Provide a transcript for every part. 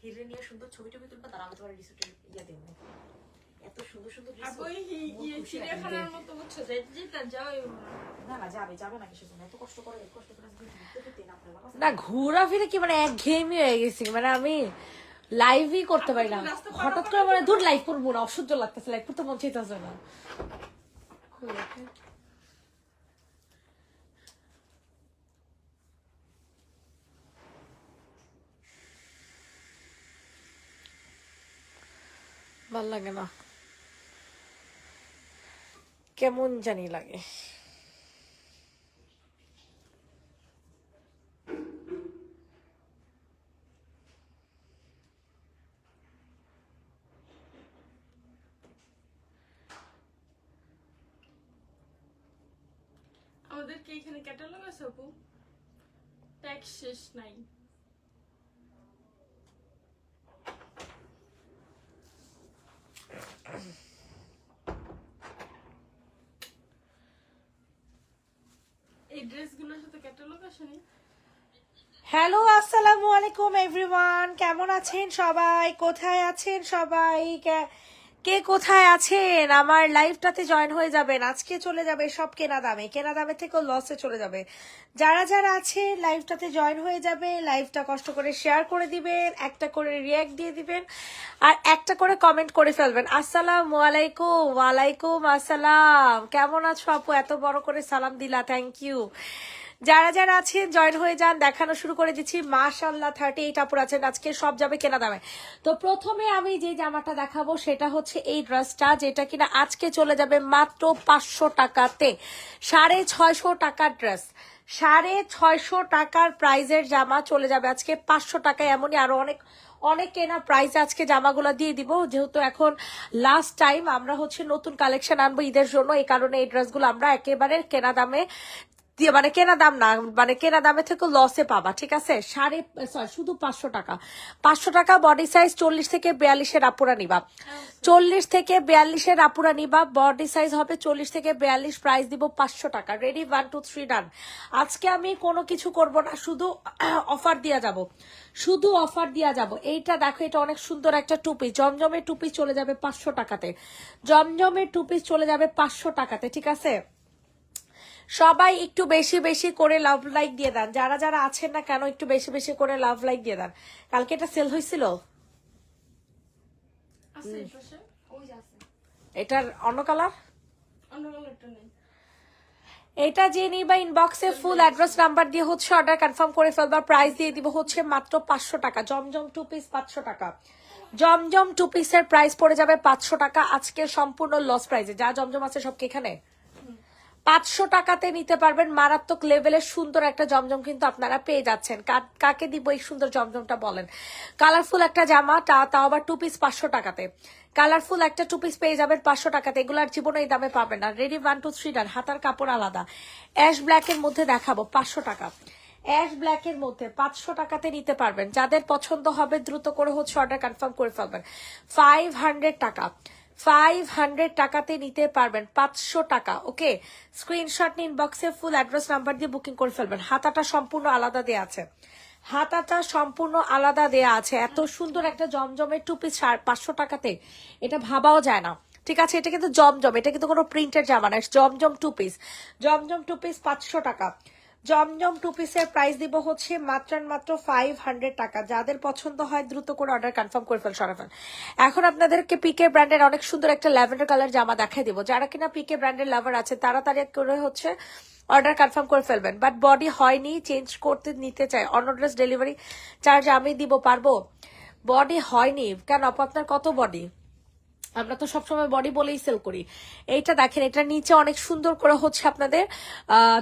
হিরে নিয়ে সুন্দর ছবি টবি তুলবা, তারা আমি তোমার রিসোর্টে ইয়া দেব। এত সুন্দর সুন্দর চিড়িয়াখানার মতো বুঝছো, যেটা যাও না না যাবে না কিসের জন্য এত কষ্ট করে না ঘোরাফেরা কি মানে একঘেয়েমি হয়ে গেছি, মানে আমি লাইভই করতে পারি না। হঠাৎ করে মানে দূর লাইভ করবো না, অসহ্য লাগতেছে, লাইভ করতে মন চাইতেছে না। ভাল লাগে না, কেমন জানি লাগে। আমাদের কি এখানে ক্যাটালগ আছে আপু? ট্যাক্স শেষ নাই। এই ড্রেসগুলোর সাথে ক্যাটালগ আসেনি। হ্যালো, আসসালামু আলাইকুম এভরিওয়ান, কেমন আছেন সবাই? কোথায় আছেন সবাই? কে কোথায় আছেন? আমার লাইভটাতে জয়েন হয়ে যাবেন। আজকে চলে যাবে সব কেনা দামে থেকেও লসে চলে যাবে। যারা যারা আছে লাইভটাতে জয়েন হয়ে যাবে, লাইভটা কষ্ট করে শেয়ার করে দিবেন, একটা করে রিয়াক্ট দিয়ে দিবেন, আর একটা করে কমেন্ট করে ফেলবেন। আসসালামু আলাইকুম। ওয়ালাইকুম আসসালাম। কেমন আছো আপু? এত বড় করে সালাম দিলা, থ্যাংক ইউ। যারা যারা আছেন জয়েন হয়ে যান, দেখানো শুরু করে দিচ্ছি। মাশাআল্লাহ 38 আপুর আছেন, আজকে সব যাবে কেনা দামে। তো প্রথমে আমি যে জামাটা দেখাবো সেটা হচ্ছে এই ড্রেসটা, যেটা কিনা আজকে চলে যাবে মাত্র 500 টাকাতে। 650 টাকার ড্রেস, 650 টাকার প্রাইজের জামা চলে যাবে আজকে 500 টাকায়। এমনই আরো অনেক কেনা প্রাইস আজকে জামাগুলো দিয়ে দিব, যেহেতু এখন লাস্ট টাইম আমরা হচ্ছে নতুন কালেকশন আনবো ঈদের জন্য। এই কারণে এই ড্রেসগুলো আমরা একেবারে কেনা দামে দিয়ে, মানে কেনা দাম না, মানে কেনা দামে থেকে লসে পাবা, ঠিক আছে? শুধু 500 টাকা। 500 টাকা বডি সাইজ 40 থেকে 42-এর আপুরা নিবা, 40 থেকে 42-এর আপুরা নিবা। বডি সাইজ হবে 40 থেকে 42, প্রাইস দিব 500 টাকা। রেডি, 1 2 3 ডান। আজকে আমি কোনো কিছু করব না, শুধু অফার দিয়া যাব, শুধু অফার দিয়া যাব। এইটা দেখো, এটা অনেক সুন্দর একটা টুপি, জমজমের টুপি চলে যাবে 500 টাকাতে। জমজমের টুপি চলে যাবে 500 টাকাতে, ঠিক আছে? সবাই একটু বেশি বেশি করে লাভ লাইক দিয়ে দেন, যারা যারা আছেন না কেন একটু বেশি বেশি করে লাভ লাইক দিয়ে দেন। কালকে এটা সেল হয়েছিল, এটার অন্য কালার, এটা যে নিবা ইনবক্সে ফুল অ্যাড্রেস নাম্বার দিয়ে হচ্ছে অর্ডার কনফার্ম করে ফেলবা। প্রাইস দিয়ে দিব হচ্ছে মাত্র 500 টাকা। জমজম টু পিস 500 টাকা। জমজম টু পিসের প্রাইস পড়ে যাবে 500 টাকা আজকে সম্পূর্ণ লস প্রাইসে। যা জমজম আছে সবকে এখানে 500 টাকাতে নিতে পারবেন। মারাত্মক লেভেলের সুন্দর একটা জমজম কিন্তু আপনারা পেয়ে যাচ্ছেন। কাকে দিব এই সুন্দর জমজমটা বলেন? কালারফুল একটা জামা, তাও আবার টু পিস 500 টাকাতে। কালারফুল একটা টু পিস পেয়ে যাবেন 500 টাকাতে। এগুলার জীবনে এই দামে পাবেন না। রেডি, 1 2 3 ডান। হাতার কাপড় আলাদা, অ্যাশ ব্ল্যাকের মধ্যে দেখাবো 500 টাকা। অ্যাশ ব্ল্যাকের মধ্যে 500 টাকাতে নিতে পারবেন। যাদের পছন্দ হবে দ্রুত করে হচ্ছে অর্ডার কনফার্ম করে ফেলবেন। 500 টাকা, 500 টাকাতে নিতে পারবেন 500 টাকা। ওকে, স্ক্রিনশট নিন, ইনবক্সে ফুল অ্যাড্রেস নাম্বার দিয়ে বুকিং করে ফেলবেন। হাতাটা সম্পূর্ণ আলাদা দেয়া আছে, হাতাটা সম্পূর্ণ আলাদা দেয়া আছে। এত সুন্দর একটা জমজমের টু পিস 500 টাকাতে, এটা ভাবাও যায় না, ঠিক আছে? এটা কিন্তু জমজম, এটা কিন্তু কোনো প্রিন্টের জামা না, জমজম টু পিস। জমজম টু পিস 500 টাকা। জমজম টু পিসের প্রাইস দিব হচ্ছে মাত্র 500 টাকা। যাদের পছন্দ হয় দ্রুত করে অর্ডার কনফার্ম করে ফেল, সরাফেল। এখন আপনাদেরকে পিকে ব্র্যান্ডের অনেক সুন্দর একটা ল্যাভেন্ডার কালার জামা দেখাই দিব। যারা কিনা পিকে ব্র্যান্ডের লাভার আছে তাড়াতাড়ি করে হচ্ছে অর্ডার কনফার্ম করে ফেলবেন। বাট বডি হয়নি, চেঞ্জ করতে নিতে চাই, অন্য ড্রেস ডেলিভারি চার্জ আমি দিব, পারবো? বডি হয়নি কেন আপু? আপনার কত বডি? আমরা তো সবসময় বডি বলেই সেল করি। এইটা দেখেন, এটা নিচে অনেক সুন্দর করে হচ্ছে আপনাদের,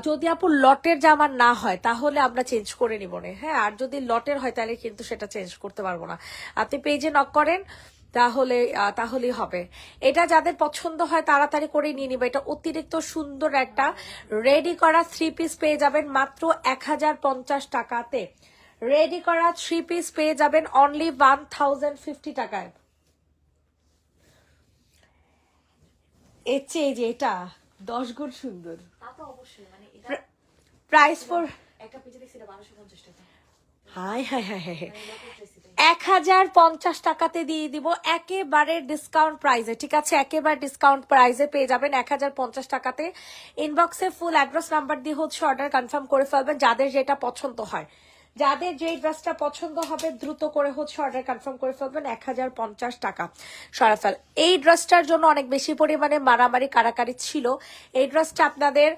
যদি আপু লটের জামা না হয় তাহলে আমরা চেঞ্জ করে নিব না, হ্যাঁ? আর যদি লটের হয় তাহলে কিন্তু সেটা চেঞ্জ করতে পারবো না। আপনি পেজে নক করেন তাহলেই হবে। এটা যাদের পছন্দ হয় তাড়াতাড়ি করে নিয়ে নিবে। এটা অতিরিক্ত সুন্দর একটা রেডি করা 3 পিস পেয়ে যাবেন মাত্র 1050 টাকাতে। রেডি করা 3 পিস পেয়ে যাবেন অনলি 1050 টাকায়। এর চেয়ে যে এটা 10 গুণ সুন্দর। তা তো অবশ্যই, মানে এটা প্রাইস ফর একটা পেজে দেখছি এটা 1250 টাকা। হাই হাই হাই হাই, 1050 টাকাতে দিয়ে দিব একেবারে ডিসকাউন্ট প্রাইসে, ঠিক আছে? একেবারে ডিসকাউন্ট প্রাইসে পেয়ে যাবেন 1050 টাকাতে। ইনবক্সে ফুল অ্যাড্রেস নাম্বার দিয়ে হচ্ছে অর্ডার কনফার্ম করে ফেলবেন, যাদের যেটা পছন্দ হয়, যাদের যেই ড্রেসটা পছন্দ হবে দ্রুত করে হচ্ছে অর্ডার কনফার্ম করে ফেলবেন। 1050 টাকা সরাফেল। এই ড্রেসটার জন্য অনেক বেশি পরিমাণে মারামারি কারাকারি ছিল। এই ড্রেসটা আপনাদের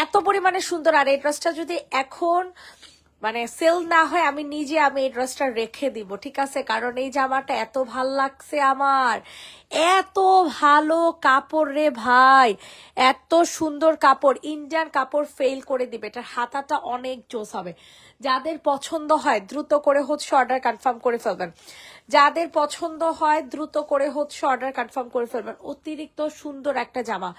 এত পরিমাণে সুন্দর, আর এই ড্রেসটা যদি এখন মানে সেল না হয় আমি এই ড্রেসটা রেখে দিব, ঠিক আছে? কারণ এই জামাটা এত ভাল লাগছে আমার, এত ভালো কাপড় রে ভাই, এত সুন্দর কাপড়, ইন্ডিয়ান কাপড় ফেল করে দিবে। এটার হাতাটা অনেক জোস হবে। যাদের পছন্দ হয় দ্রুত করে হচ্ছে অর্ডার কনফার্ম করে ফেলবেন, যাদের পছন্দ হয় দ্রুত করে হচ্ছে অর্ডার কনফার্ম করে ফেলবেন। অতিরিক্ত সুন্দর একটা জামা,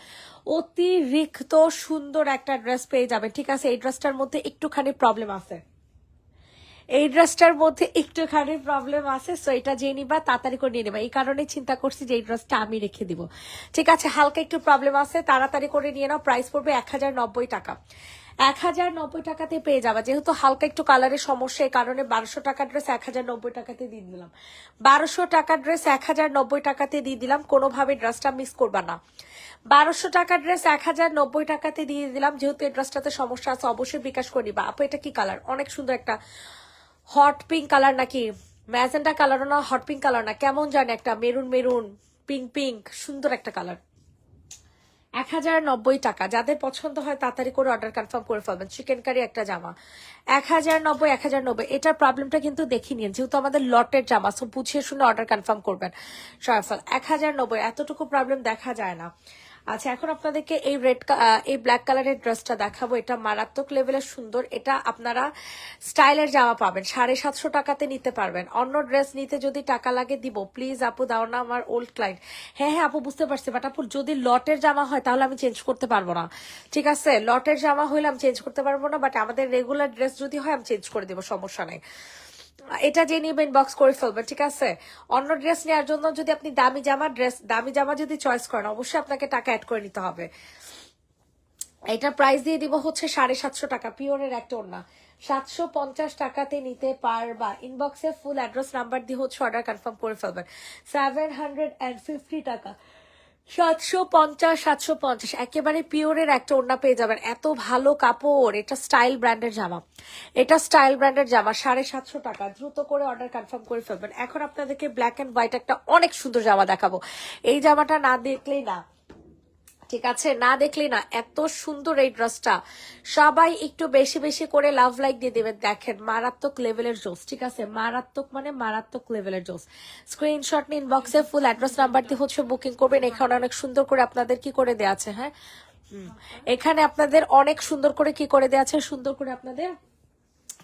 অতিরিক্ত সুন্দর একটা ড্রেস পেয়ে যাবেন, ঠিক আছে? এই ড্রেসটার মধ্যে একটুখানি প্রবলেম আছে, এই ড্রেসটার মধ্যে একটুখানি প্রবলেম আছে, সো এটা যে নিবা তাড়াতাড়ি করে নিয়ে নেবা। এই কারণে চিন্তা করছি যে এই ড্রেসটা আমি রেখে দিব, ঠিক আছে? হালকা একটু প্রবলেম আছে, তাড়াতাড়ি করে নিয়ে নাও। প্রাইস পড়বে 1090 টাকা। 1090 টাকাতে পেয়ে যাবা। যেহেতু হালকা একটু কালারের সমস্যা, এই কারণে 1200 টাকার ড্রেস 1090 টাকাতে দিয়ে দিলাম। 1200 টাকার ড্রেস 1090 টাকাতে দিয়ে দিলাম, কোনোভাবে ড্রেসটা মিস করবা না। 1200 টাকার ড্রেস 1090 টাকাতে দিয়ে দিলাম। যেহেতু এই ড্রেসটাতে সমস্যা আছে অবশ্যই বিকাশ করে নিবা। আপু এটা কি কালার? অনেক সুন্দর একটা হট পিঙ্ক কালার, নাকি ম্যাজেন্টা কালারও না, হট পিঙ্ক কালার না, কেমন জানি একটা মেরুন মেরুন পিঙ্ক পিঙ্ক, সুন্দর একটা কালার। 1090 টাকা। যাদের পছন্দ হয় তাড়াতাড়ি করে অর্ডার কনফার্ম করে ফেলবেন। চিকেন কারি একটা জামা 1090। এটার প্রবলেমটা কিন্তু দেখে নিন, যেহেতু আমাদের লটের জামা, সো বুঝিয়ে শুনে অর্ডার কনফার্ম করবেন। সরাফল 1090, এতটুকু প্রবলেম দেখা যায় না। আচ্ছা, এখন আপনাদেরকে এই ব্ল্যাক কালারের ড্রেসটা দেখাবো। এটা মারাত্মক লেভেলের সুন্দর। এটা আপনারা স্টাইলের জামা পাবেন 750 টাকাতে নিতে পারবেন। অন্য ড্রেস নিতে যদি টাকা লাগে দিব, প্লিজ আপু দাও না, আমার ওল্ড ক্লায়েন্ট। হ্যাঁ আপু বুঝতে পারছি, বাট আপু যদি লটের জামা হয় তাহলে আমি চেঞ্জ করতে পারবো না, ঠিক আছে? লটের জামা হইলে আমি চেঞ্জ করতে পারবো না, বাট আমাদের রেগুলার ড্রেস যদি হয় আমি চেঞ্জ করে দেবো, সমস্যা নেই। এটা যে নিবে ইনবক্স করে ফেলবেন, ঠিক আছে? অন্য ড্রেস নেওয়ার জন্য যদি আপনি দামি জামা যদি চয়েস করেন, অবশ্যই আপনাকে টাকা অ্যাড করে নিতে হবে। এটা প্রাইস দিয়ে দিব হচ্ছে 750 টাকা, পিওরের একটা ওড়না। 750 টাকাতে নিতে পারবা। ইনবক্সে ফুল অ্যাড্রেস নাম্বার দিয়ে হচ্ছে অর্ডার কনফার্ম করে ফেলবেন। 750 টাকা, 750 একেবারে পিওরের একটা ওড়না পেয়ে যাবেন। এত ভালো কাপড়, এটা স্টাইল ব্র্যান্ডের জামা, এটা স্টাইল ব্র্যান্ডের জামা। 750 টাকা, দ্রুত করে অর্ডার কনফার্ম করে ফেলবেন। এখন আপনাদেরকে ব্ল্যাক এন্ড হোয়াইট একটা অনেক সুন্দর জামা দেখাবো। এই জামাটা না দেখলেই না, ঠিক আছে? না দেখলেই না, এত সুন্দর এই ড্রেসটা। সবাই একটু বেশি বেশি করে লাভ লাইক দিয়ে দেবেন। দেখেন মারাত্মক লেভেলের জোস, ঠিক আছে? মারাত্মক মানে মারাত্মক লেভেলের জোস। স্ক্রিনশট নিন, ইনবক্সে ফুল অ্যাড্রেস নাম্বার দিয়ে হচ্ছে বুকিং করবেন। এখানে অনেক সুন্দর করে আপনাদের কি করে দেওয়া আছে, হ্যাঁ এখানে আপনাদের অনেক সুন্দর করে কি করে দেওয়া আছে, সুন্দর করে আপনাদের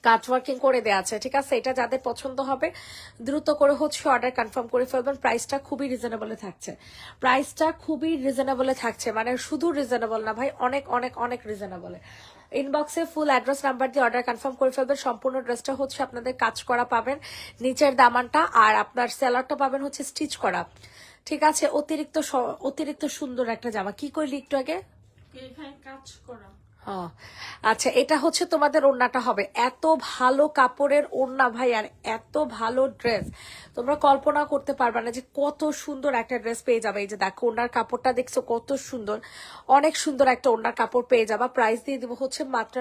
কাজ ওয়ার্কিং করে দেওয়া আছে, ঠিক আছে? এটা যাদের পছন্দ হবে দ্রুত করে হচ্ছে অর্ডার কনফার্ম করে ফেলবেন। প্রাইসটা খুবই রিজনেবলে থাকছে, প্রাইসটা খুবই রিজনেবলে থাকছে, মানে শুধু রিজনেবল না ভাই, অনেক অনেক অনেক রিজনেবলে। ইনবক্সে ফুল অ্যাড্রেস নাম্বার দিয়ে অর্ডার কনফার্ম করে ফেলবেন। সম্পূর্ণ ড্রেসটা হচ্ছে আপনাদের কাজ করা পাবেন, নিচের দামানটা, আর আপনার সেলারটা পাবেন হচ্ছে স্টিচ করা, ঠিক আছে? অতিরিক্ত সুন্দর একটা জামা। কি করলি একটু আগে? এখানে কাজ করা। আচ্ছা, এটা হচ্ছে তোমাদের ওড়নাটা হবে। এত ভালো কাপড়ের ওড়না ভাই, আর এত ভালো ড্রেস, তোমরা কল্পনা করতে পারবে না যে কত সুন্দর একটা ড্রেস পেয়ে যাবে। এই যে দেখো ওড়নার কাপড়টা দেখছো কত সুন্দর, অনেক সুন্দর একটা ওড়নার কাপড় পেয়ে যাবা। প্রাইস দিয়ে দিব হচ্ছে মাত্র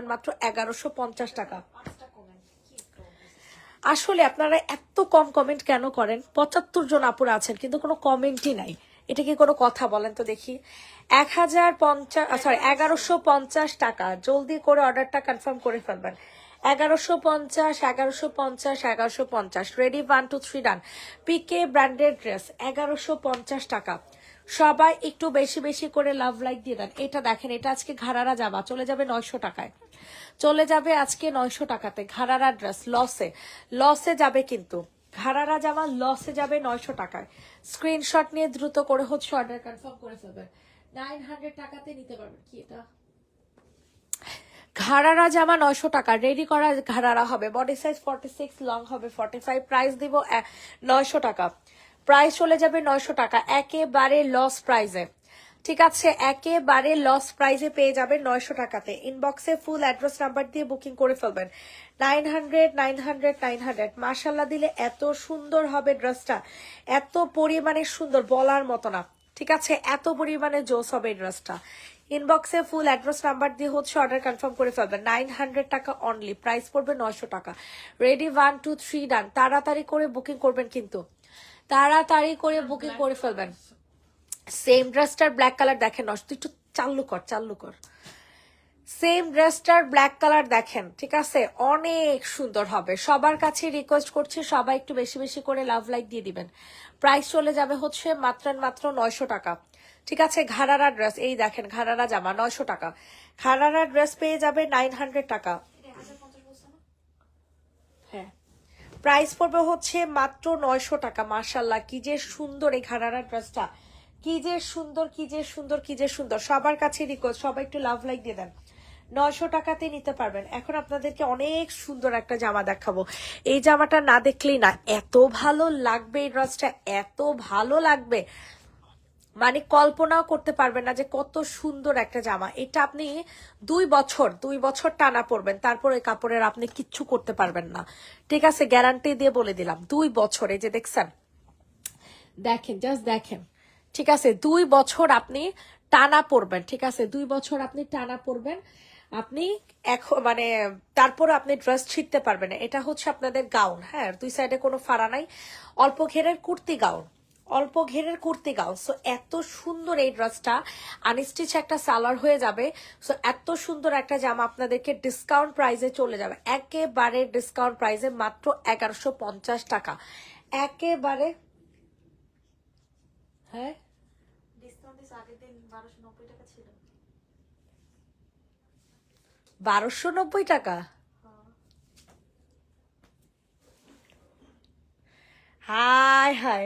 1150 টাকা। আসলে আপনারা এত কম কমেন্ট কেন করেন? 75 জন আপুরা আছেন কিন্তু কোনো কমেন্টই নাই, এটা কি কোনো কথা বলেন তো দেখি? 1150 টাকা, জলদি করে অর্ডারটা কনফার্ম করে ফেলবেন। 1150 রেডি, 1 2 3 ডান। পিকে ব্র্যান্ডেড ড্রেস 1150 টাকা। সবাই একটু বেশি বেশি করে লাভ লাইক দিয়ে দেন। এটা দেখেন, এটা আজকে ঘাড়ারা জামা চলে যাবে 900 টাকায়, চলে যাবে আজকে 900 টাকাতে। ঘাড়ারা ড্রেস লসে যাবে, কিন্তু ঘাড়ারা জামা লসে যাবে 900 টাকায়। স্ক্রিনশট নিয়ে দ্রুত করে হচ্ছে অর্ডার কনফার্ম করে ফেলবেন। 900 টাকাতে নিতে পারবেন। কি এটা? ঘাড়ারা জামা 900 টাকা, রেডি করা ঘাড়ারা হবে। বডি সাইজ 46, লং হবে 45। প্রাইস দিব 900 টাকা, প্রাইস চলে যাবে 900 টাকা, একেবারে লস প্রাইসে। ঠিক আছে, একেবারে লস প্রাইসে পেয়ে যাবেন 900 টাকাতে। ইনবক্সে ফুল অ্যাড্রেস নাম্বার দিয়ে বুকিং করে ফেলবেন। 900 মাশাল্লাহ দিলে এত সুন্দর হবে ড্রেসটা, এত পরিমাণে সুন্দর বলার মতো না। ঠিক আছে, এত পরিমাণে জোস হবে এই ড্রেসটা। ইনবক্সে ফুল অ্যাড্রেস নাম্বার দিয়ে হচ্ছে অর্ডার কনফার্ম করে ফেলবেন। 900 টাকা অনলি, প্রাইস পড়বে 900 টাকা। রেডি, 1 2 3 ডান। তাড়াতাড়ি করে বুকিং করবেন, কিন্তু তাড়াতাড়ি করে বুকিং করে ফেলবেন। সেম ড্রেসটার ব্ল্যাক কালার দেখেন, তুই একটু চাল্লু কর। সেম ড্রেসটার ব্ল্যাক কালার দেখেন, ঠিক আছে, অনেক সুন্দর হবে। সবার কাছে রিকোয়েস্ট করছি, সবাই একটু বেশি বেশি করে লাভ লাইক দিয়ে দিবেন। প্রাইস চলে যাবে হচ্ছে মাত্র 900 টাকা। ঠিক আছে, ঘাড়ারা ড্রেস, এই দেখেন ঘাড়ারা জামা 900 টাকা। ঘাড়ারা ড্রেস পেয়ে যাবে 900 টাকা। হ্যাঁ, প্রাইস পড়বে হচ্ছে মাত্র 900 টাকা। মাশাল্লাহ কি যে সুন্দর এই ঘাড়ারা ড্রেসটা, কি যে সুন্দর। সবার কাছে রিকোয়েস্ট, সবাই একটু লাভ লাইক দিয়ে দেন। 900 টাকাতে নিতে পারবেন। এখন আপনাদেরকে অনেক সুন্দর একটা জামা দেখাবো। এই জামাটা না দেখলেই না, এত ভালো লাগবে এই ড্রেসটা, এত ভালো লাগবে, মানে কল্পনাও করতে পারবেন না যে কত সুন্দর একটা জামা। এটা আপনি 2 বছর টানা পরবেন, তারপর এই কাপড়ের আপনি কিচ্ছু করতে পারবেন না। ঠিক আছে, গ্যারান্টি দিয়ে বলে দিলাম 2 বছর। এই যে দেখছেন, দেখেন, জাস্ট দেখেন। ঠিক আছে, 2 বছর আপনি টানা পরবেন। ঠিক আছে, 2 বছর আপনি টানা পরবেন, আপনি এখন মানে তারপর আপনি ড্রেস ছিঁড়তে পারবেন না। এটা হচ্ছে আপনাদের গাউন, হ্যাঁ, 2 সাইডে কোনো ফাড়া নাই, অল্প ঘেরের কুর্তি গাউন, সো এত সুন্দর এই ড্রেসটা। আনস্টিচ একটা সালোয়ার হয়ে যাবে। সো এত সুন্দর একটা জামা আপনাদেরকে ডিসকাউন্ট প্রাইসে চলে যাবে, একেবারে ডিসকাউন্ট প্রাইসে মাত্র 1150 টাকা। একেবারে, হ্যাঁ, ডিসকাউন্ট দিছে, আগের দিন 1290 টাকা ছিল। 1290 টাকা। হাই হাই,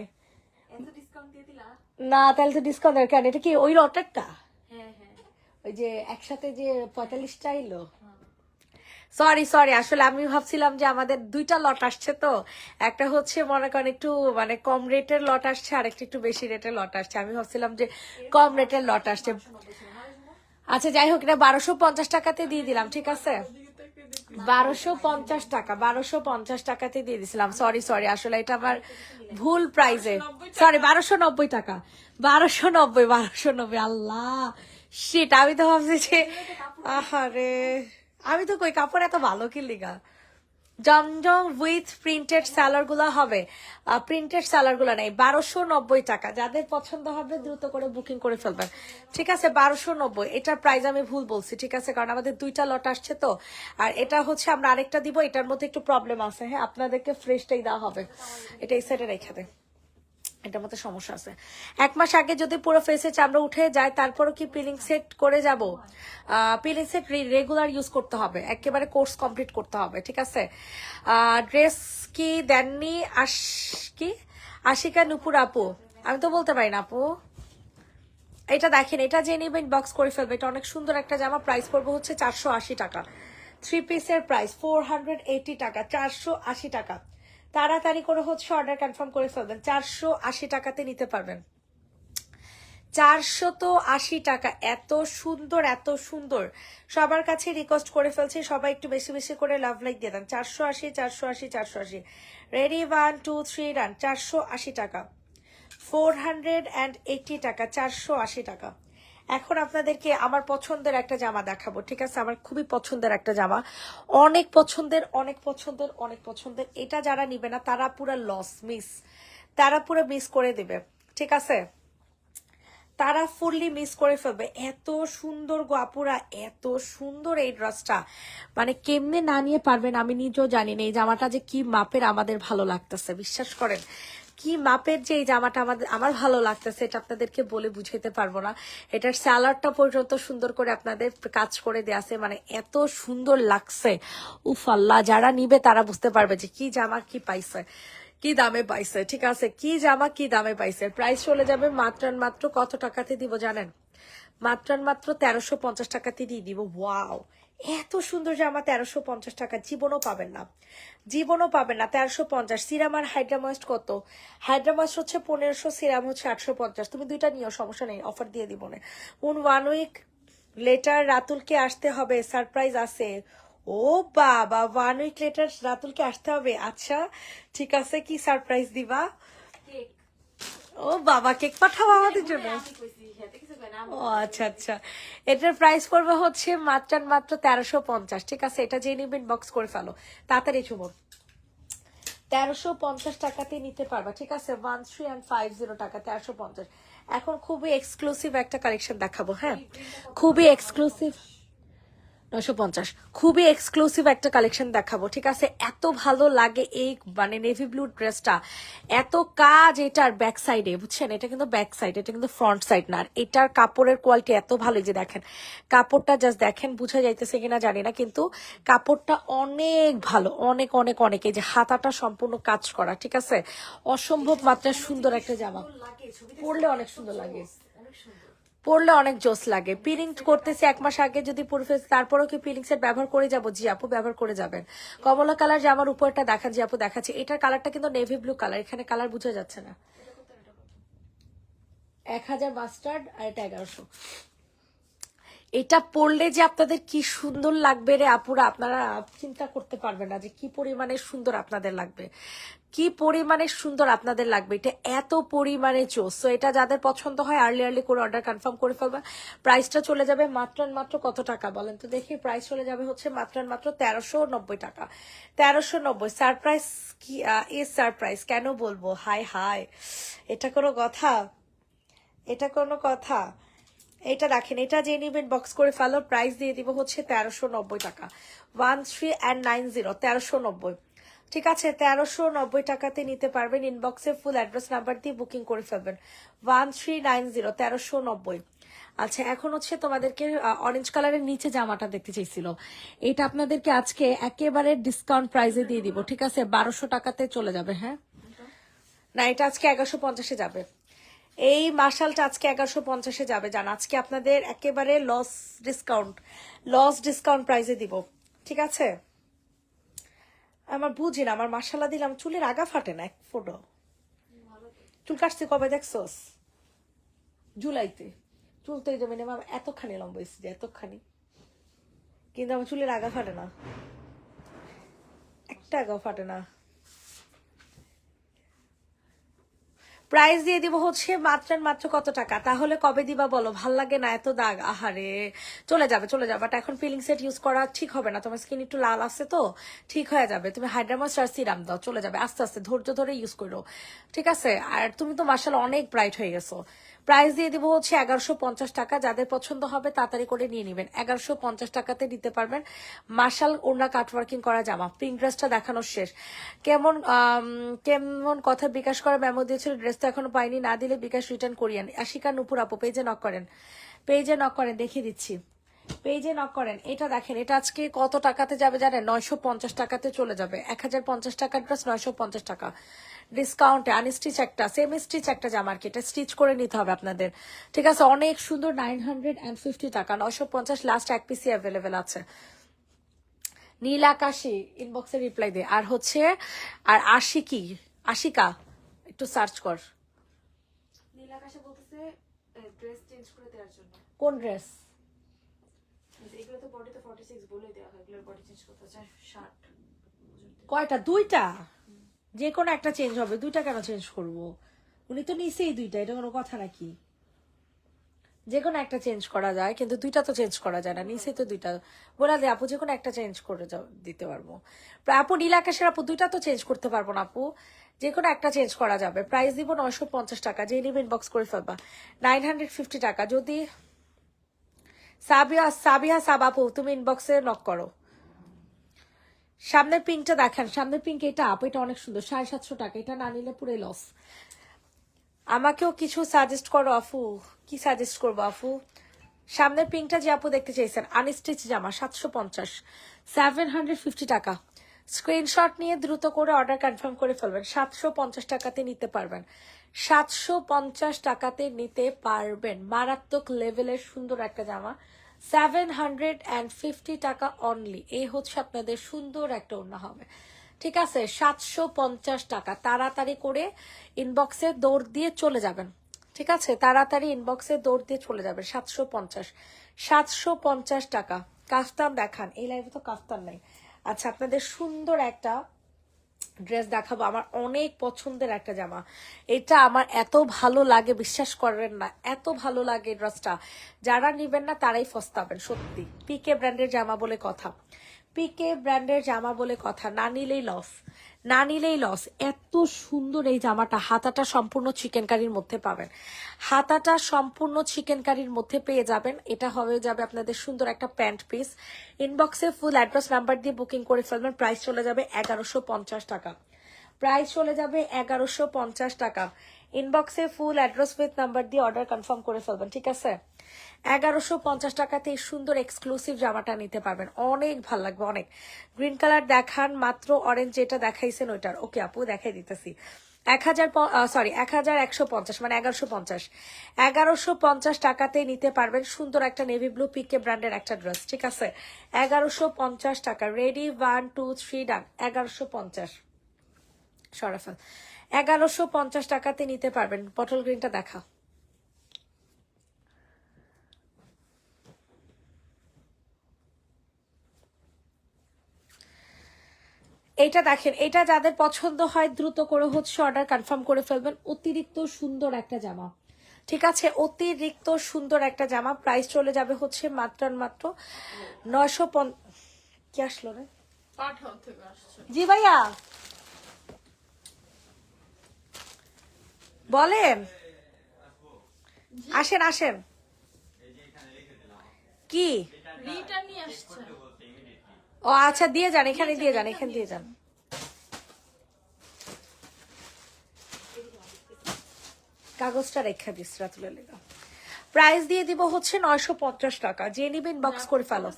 এত ডিসকাউন্ট দিয়ে দিলা? না তাহলে তো ডিসকাউন্ট কেন? এটা কি ওই লটেরটা? হ্যাঁ, ওই যে একসাথে যে 45টা এলো? সরি, আসলে আমি ভাবছিলাম যে আমাদের 2টা লট আসছে, তো একটা হচ্ছে মনে করেন একটু মানে কম রেটের লট আসছে, আর একটা একটু বেশি রেটের লট আসছে। আমি ভাবছিলাম যে কম রেটের লট আসছে। আচ্ছা যাই হোক, এটা 1250 টাকাতে দিয়ে দিলাম। ঠিক আছে, 1250 টাকা, 1250 টাকাতে দিয়ে দিছিলাম। সরি, আসলে এটা আমার ভুল প্রাইসে। সরি, 1290 টাকা, 1290। আল্লাহ শিট, আমি তো ভাবছি যে আহারে, আমি তো কই কাপড় এত ভালো কি লিগা। জমজম উইথ প্রিন্টেড সালোয়ার গুলা হবে, প্রিন্টেড সালোয়ার গুলা নেই। 1290 টাকা। যাদের পছন্দ হবে দ্রুত করে বুকিং করে ফেলবেন। ঠিক আছে, 1290। এটার প্রাইস আমি ভুল বলছি, ঠিক আছে, কারণ আমাদের 2টা লট আসছে তো। আর এটা হচ্ছে আমরা আরেকটা দিব, এটার মধ্যে একটু প্রবলেম আছে। হ্যাঁ, আপনাদেরকে ফ্রেশটাই দেওয়া হবে। এটা এই সাইডে রেখে দেয়, এটার মধ্যে সমস্যা আছে। 1 মাস আগে যদি পুরো ফেসে চামড়া উঠে যায়, তারপরও কি পিলিং সেট করে যাব? পিলিং সেট রেগুলার ইউজ করতে হবে, একেবারে কোর্স কমপ্লিট করতে হবে। ঠিক আছে, ড্রেস কি দেননি কি আশিকা নুপুর আপু? আমি তো বলতে পারি না আপু। এটা দেখেন, এটা যে নেবেন বক্স করে ফেলবে। এটা অনেক সুন্দর একটা জামা, প্রাইস পড়বে হচ্ছে 480 টাকা। 3 পিসের প্রাইস 480 টাকা, 480 টাকা। তাড়াতাড়ি করে হচ্ছে অর্ডার কনফার্ম করে ফেলবেন। 480 টাকাতে নিতে পারবেন। 480 টাকা, এত সুন্দর। সবার কাছে রিকোয়েস্ট করে ফেলছি, সবাই একটু বেশি বেশি করে লাভ লাইক দিয়ে দেন। 480। Ready, 1 2 3 run. 480 টাকা, 480 টাকা, 480 টাকা। এখন আপনাদেরকে আমার পছন্দের একটা জামা দেখাবো। ঠিক আছে, আমার খুবই পছন্দের একটা জামা, অনেক পছন্দের। এটা যারা নিবে না তারা পুরো লস মিস, তারা পুরো মিস করে দিবে। ঠিক আছে, তারা ফুললি মিস করে ফেলবে। এত সুন্দর গো আপুরা, এত সুন্দর এই ড্রেসটা, মানে কেমনে না নিয়ে পারবেন আমি নিজেও জানি না। এই জামাটা যে কি মাপের আমাদের ভালো লাগতেছে, বিশ্বাস করেন, কি মাপের যে এই জামাটা আমার ভালো লাগতেছে, এটা আপনাদেরকে বলে বুঝাইতে পারবো না। এটার স্যালাডটা পর্যন্ত সুন্দর করে আপনাদের কাজ করে দেয়া আছে, মানে এত সুন্দর লাগছে। উফ আল্লাহ, যারা নিবে তারা বুঝতে পারবে যে কি জামা কি পাইছে, কি দামে পাইছে। ঠিক আছে, কি জামা কি দামে পাইছে। প্রাইস চলে যাবে মাত্র কত টাকাতে দিব জানেন? মাত্র 1350 টাকাতে দিয়ে দিব। ওয়াও, এত সুন্দর জামা 1350 টাকা, জীবনও পাবেন না, জীবনও পাবেন না। 1350। সিরাম আর হাইড্রাময়েস্ট কত? হাইড্রাময়েস্ট হচ্ছে 1500, সিরাম হচ্ছে 850। তুমি দুইটা নিও, সমস্যা নেই, অফার দিয়ে দিব না। 1 উইক লেটার রাতুলকে আসতে হবে, সারপ্রাইজ আছে। ও বাবা, 1 উইক লেটার রাতুলকে আসতে হবে। আচ্ছা ঠিক আছে, কি সারপ্রাইজ দিবা? কেক ও বাবা, কেক পাঠাবো আমাদের জন্য? আমি কইছি হেতে কিছু কই না ও আচ্ছা আচ্ছা। এটার প্রাইস পড়বে হচ্ছে মাত্র 1350। ঠিক আছে, এটা যে নিবেন বক্স করে ফেলো তাড়াতাড়ি শুভ। 1350 টাকাতে নিতে পারবা। ঠিক আছে, 1350 টাকা, 1350। এখন খুবই এক্সক্লুসিভ একটা কালেকশন দেখাবো। হ্যাঁ, খুবই এক্সক্লুসিভ। 950। খুবই এক্সক্লুসিভ একটা কালেকশন দেখাবো। ঠিক আছে, এত ভালো লাগে এই মানে নেভি ব্লু ড্রেসটা, এত কাজ এটার ব্যাক সাইডে, বুঝছেন? এটা কিন্তু ব্যাক সাইড, এটা কিন্তু ফ্রন্ট সাইড না। আর এটার কাপড়ের কোয়ালিটি এত ভালো যে দেখেন কাপড়টা, জাস্ট দেখেন, বোঝা যাইতেছে কিনা জানি না, কিন্তু কাপড়টা অনেক ভালো, অনেক অনেক অনেক। এই যে হাতাটা সম্পূর্ণ কাজ করা। ঠিক আছে, অসম্ভব মাত্রায় সুন্দর একটা জামা, লাগে ছবিতে পরলে অনেক সুন্দর লাগে, অনেক সুন্দর। পরলে অনেক জোস লাগে। পিলিং করতেছি 1 মাস আগে, যদি পরে ফেলছি তারপরেও কি পিলিং সেট ব্যবহার করে যাবো? জি আপু, ব্যবহার করে যাবেন। কমলা কালার যে আমার উপরটা দেখান, জি আপু দেখাচ্ছি। এটার কালারটা কিন্তু নেভি ব্লু কালার, এখানে কালার বোঝা যাচ্ছে না। 1000 মাস্টার্ড আর এটা 1100। এটা পরলে যে আপনাদের কি সুন্দর লাগবে রে আপুরা, আপনারা চিন্তা করতে পারবেন না যে কি পরিমাণে সুন্দর আপনাদের লাগবে, কি পরিমাণে সুন্দর আপনাদের লাগবে। এটা এত পরিমাণে চোস। সো এটা যাদের পছন্দ হয় আর্লি করে অর্ডার কনফার্ম করে ফেলবা। প্রাইসটা চলে যাবে মাত্র কত টাকা বলেন তো দেখি? প্রাইস চলে যাবে হচ্ছে মাত্র 1390 টাকা। 1390। সারপ্রাইজ কি? সারপ্রাইজ কেন বলবো? হাই হাই, এটা কোনো কথা? এটা কোনো কথা? এটা দেখেন, এটা যে নিবেন বক্স করে ফেলো, প্রাইস দিয়ে দিব হচ্ছে 1390 টাকা। 1390, 1390। ঠিক আছে, 1390 টাকাতে নিতে পারবেন। ইনবক্সে ফুল অ্যাড্রেস নাম্বার দিয়ে বুকিং করে ফেলবেন। 1390, 1390। আচ্ছা, এখন হচ্ছে তোমাদেরকে অরেঞ্জ কালারের নিচে জামাটা দেখতে চাইছিল, এটা আপনাদেরকে আজকে একেবারে ডিসকাউন্ট প্রাইসে দিয়ে দিব। ঠিক আছে, 1200 টাকাতে চলে যাবে। হ্যাঁ না, এটা আজকে 1150-এ যাবে। এই মার্শালটা আজকে 1150-এ যাবে। জান আজকে আপনাদের একেবারে লস ডিসকাউন্ট প্রাইসে দিব। ঠিক আছে, আমার বুঝি না, আমার মার্শাল্লা দিলাম, চুলের আগা ফাটে না এক ফোটো। চুল কাটছি কবে দেখছোস? জুলাইতে। চুল তো এই যে মিনিমাম এতখানি লম্বা হয়েছে, যে এতখানি, কিন্তু আমার চুলের আগা ফাটে না, একটা আগাও ফাটে না। প্রাইস দিয়ে দিব হচ্ছে মাত্র কত টাকা? তাহলে কবে দিবা বলো? ভাল লাগে না এত দাগ? আহারে, চলে যাবে বাট এখন পিলিং সেট ইউজ করা ঠিক হবে না, তোমার স্কিন একটু লাল আছে তো, ঠিক হয়ে যাবে। তুমি হাইড্রাময়েস্ট আর সিরাম দাও, চলে যাবে। আস্তে আস্তে ধৈর্য ধরে ইউজ করো। ঠিক আছে, আর তুমি তো মার্শাল অনেক ব্রাইট হয়ে গেছো। প্রাইস দিয়ে দিব হচ্ছে 1150 টাকা। যাদের পছন্দ হবে তাড়াতাড়ি করে নিয়ে নেবেন। 1150 টাকাতে নিতে পারবেন মার্শাল ওড়না কাটওয়ার্কিং করা জামা। পিঙ্ক ড্রেসটা দেখানো শেষ। কেমন কথা বিকাশ করা মেমো দিয়েছিল, ড্রেস তো এখনো পাইনি, না দিলে বিকাশ রিটার্ন করিয়েন। আশিকা নুপুর আপু, পেজে নক করেন, দেখিয়ে দিচ্ছি, পেজে নক করেন। এটা দেখেন, এটা আজকে কত টাকাতে যাবে জানেন? 950 টাকাতে চলে যাবে। 1050 টাকার ড্রেস 950 টাকা ডিসকাউন্টে। আনস্টিচ একটা, সেমি স্টিচ একটা জামা, আর কি এটা স্টিচ করে নিতে হবে আপনাদের। ঠিক আছে, অনেক সুন্দর। 950 টাকা, 950, লাস্ট এক পিসি অ্যাভেলেবেল আছে। নীল আকাশী ইনবক্সে রিপ্লাই দে। আর হচ্ছে আর আশিকা একটু সার্চ কর। নীল আকাশে বলতেছে ড্রেস চেঞ্জ করে দেওয়ার জন্য। কোন ড্রেস? এগুলো তো বডিতে 46 বলে দেওয়া হয়, এগুলোর বডি চেঞ্জ করতে চায় 60। কয়টা? 2টা? যে কোনো একটা চেঞ্জ হবে, 2টা কেন চেঞ্জ করব? উনি তো নিচেই 2টা, এটা কোনো কথা নাকি? যে কোনো একটা চেঞ্জ করা যায়, কিন্তু 2টা তো চেঞ্জ করা যায় না, নিচে তো 2টা বলা যায়। আপু যে কোনো একটা চেঞ্জ করে দিতে পারবো। আপু নীল আকাশের আপু 2টা তো চেঞ্জ করতে পারবো না আপু, যে কোনো একটা চেঞ্জ করা যাবে। প্রাইস দিব 950 টাকা। যে নিবে ইনবক্স করে ফেলবা। 950 টাকা। যদি সাবিহা তুমি ইনবক্সে নক করো। সামনের পিঙ্কটা দেখেন, সামনের পিঙ্ক এটা আপ, এটা অনেক সুন্দর। 750 টাকা। এটা না নিলে পুরো লস। আমাকেও কিছু সাজেস্ট করো আপু। কি সাজেস্ট করবো আপু? সামনের পিঙ্কটা যে আপু দেখতে চাইছেন, আনস্টিচ জামা 750, 750 টাকা। স্ক্রিনশট নিয়ে দ্রুত করে অর্ডার কনফার্ম করে ফেলবেন। 750 টাকাতে নিতে পারবেন, 750 টাকাতে নিতে পারবেন। মারাত্মক লেভেলের সুন্দর একটা জামা, 750 টাকা অনলি। এই হচ্ছে আপনাদের সুন্দর একটা ওড়না হবে, ঠিক আছে। 750 টাকা। তাড়াতাড়ি করে ইনবক্সে দৌড় দিয়ে চলে যাবেন, ঠিক আছে, তাড়াতাড়ি ইনবক্সে দৌড় দিয়ে চলে যাবেন। 750 টাকা। কাফতান দেখান, এই লাইভে তো কাফতান নাই। আচ্ছা, আপনাদের সুন্দর একটা ড্রেস দেখাবো, আমার অনেক পছন্দের একটা জামা। এটা আমার এত ভালো লাগে, বিশ্বাস করেন না, এত ভালো লাগে ড্রেসটা। যারা নিবেন না তারাই ফস্তাবেন, সত্যি। পিকে ব্র্যান্ডের জামা বলে কথা, পিকে ব্র্যান্ডের জামা বলে কথা, না নিলেই লস, না নিলেই লস। এত সুন্দর এই জামাটা, হাতাটা সম্পূর্ণ চিকেন কারির মধ্যে পাবেন, হাতাটা সম্পূর্ণ চিকেন কারির মধ্যে পেয়ে যাবেন। এটা হয়ে যাবে আপনাদের সুন্দর একটা প্যান্ট পিস। ইনবক্সে ফুল অ্যাড্রেস নাম্বার দিয়ে বুকিং করে ফেলবেন। প্রাইস চলে যাবে 1150 টাকা, প্রাইস চলে যাবে 1150 টাকা। ইনবক্সে ফুল অ্যাড্রেস উইথ নাম্বার দিয়ে অর্ডার কনফার্ম করে ফেলবেন, ঠিক আছে। 1150 টাকাতে এই সুন্দর এক্সক্লুসিভ জামাটা নিতে পারবেন, অনেক ভালো লাগবে, অনেক। গ্রিন কালার দেখান, মাত্র অরেঞ্জ যেটা দেখাইছেন ওইটার। ওকে আপু, দেখাই দিতেছি। 1150 মানে 1150 টাকাতে নিতে পারবেন সুন্দর একটা নেভি ব্লু পিকে ব্র্যান্ডের একটা ড্রেস, ঠিক আছে। 1150 টাকা। রেডি, 1 2 3 ডান। 1150 সরাফল 1150 টাকাতে নিতে পারবেন। বটল গ্রিনটা দেখা। এটা দেখেন, এটা যাদের পছন্দ হয় দ্রুত করে হচ্ছে অর্ডার কনফার্ম করে ফেলবেন। অতিরিক্ত সুন্দর একটা জামা, ঠিক আছে, অতিরিক্ত সুন্দর একটা জামা। প্রাইস চলে যাবে হচ্ছে মাত্র 950। কি আসলো রে? পাঠাও থেকে আসছে। জি ভাইয়া বলেন, আসেন আসেন। কি? রিটার্ন নিয়ে আসছে। ও আচ্ছা, দিয়ে যান, এখানে দিয়ে যান, এখানে দিয়ে যান। কাগজটা রেখা দিস রাতুলের লেগা। প্রাইস দিয়ে দিব হচ্ছে 950 টাকা। যে নিবেন বক্স করে ফেলো,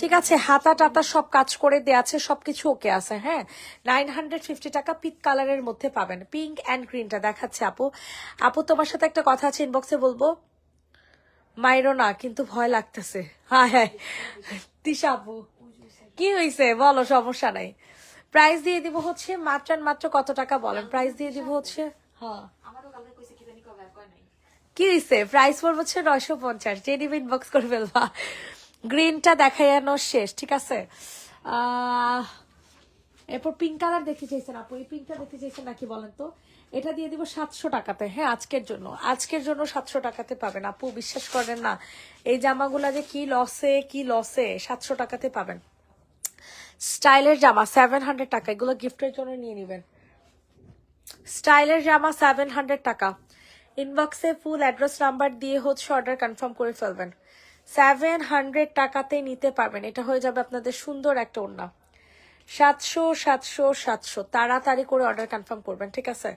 ঠিক আছে। হাতা টাতা সব কাজ করে দেয়া আছে, সবকিছু ওকে আছে, হ্যাঁ। 950 টাকা পিঙ্ক কালারের মধ্যে পাবেন। পিঙ্ক অ্যান্ড গ্রিনটা দেখাচ্ছে আপু। আপু তোমার সাথে একটা কথা আছে, ইনবক্সে বলবো। মাইরো না, কিন্তু ভয় লাগতেছে। হ্যাঁ হ্যাঁ তিশা আপু, কি হয়েছে বলো, সমস্যা নাই। প্রাইস দিয়ে দিব হচ্ছে মাত্র কত টাকা বলেন? প্রাইস দিয়ে দিব হচ্ছে, হ্যাঁ আমারও কালকে কইছে কি জানি কবে আর কয় নাই। কি দিছে? প্রাইস পড়বে হচ্ছে 950। যে নিবে ইনবক্স করে ফেলবা। গ্রিনটা দেখানো শেষ, ঠিক আছে। এরপর পিঙ্ক কালার দেখতে চাইছেন আপু, এই পিঙ্কটা দেখতে চাইছেন নাকি বলেন তো? এটা দিয়ে দিব 700 টাকাতে, হ্যাঁ, আজকের জন্য, আজকের জন্য 700 টাকাতে পাবেন আপু। বিশ্বাস করেন না, এই জামাগুলা যে কি লসে, কি লসে, 700 টাকাতে পাবেন। স্টাইলের জামা 700 টাকা, এগুলো গিফটের জন্য নিয়ে নিবেন। স্টাইলের জামা 700 টাকা। ইনবক্সে ফুল অ্যাড্রেস নাম্বার দিয়ে হচ্ছে অর্ডার কনফার্ম করে ফেলবেন। 700 টাকাতে নিতে পারবেন। এটা হয়ে যাবে আপনাদের সুন্দর একটা ওড়না। 700 তাড়াতাড়ি করে অর্ডার কনফার্ম করবেন, ঠিক আছে।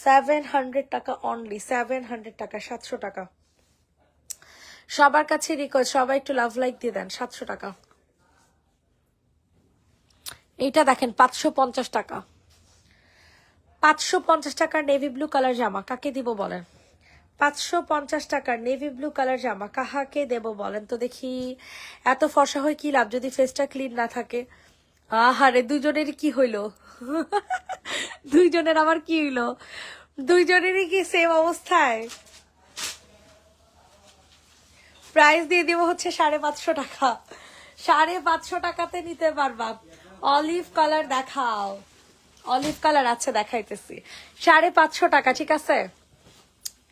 700 টাকা অনলি, 700 টাকা, 700 টাকা। সবার কাছে রিকোয়েস্ট, সবাই একটু লাভ লাইক দিয়ে দেন। 700 টাকা। এইটা দেখেন 550 টাকা। 550 টাকার নেভি ব্লু কালার জামা কাকে দিব বলেন? 550 টাকার নেভি ব্লু কালার জামা কাহাকে দেব বলেন তো দেখি? এত ফর্সা হয়ে কি লাভ যদি ফেসটা ক্লিন না থাকে? আহারে, দুজনের কি হইলো? দুইজনের আবার কি হইলো? দুইজনেরই কি সেম অবস্থায়? প্রাইস দিয়ে দিব হচ্ছে 550 টাকা। 550 টাকাতে নিতে পারবা। অলিভ কালার দেখাও, অলিভ কালার আছে, দেখাইতেছি। 550 টাকা, ঠিক আছে।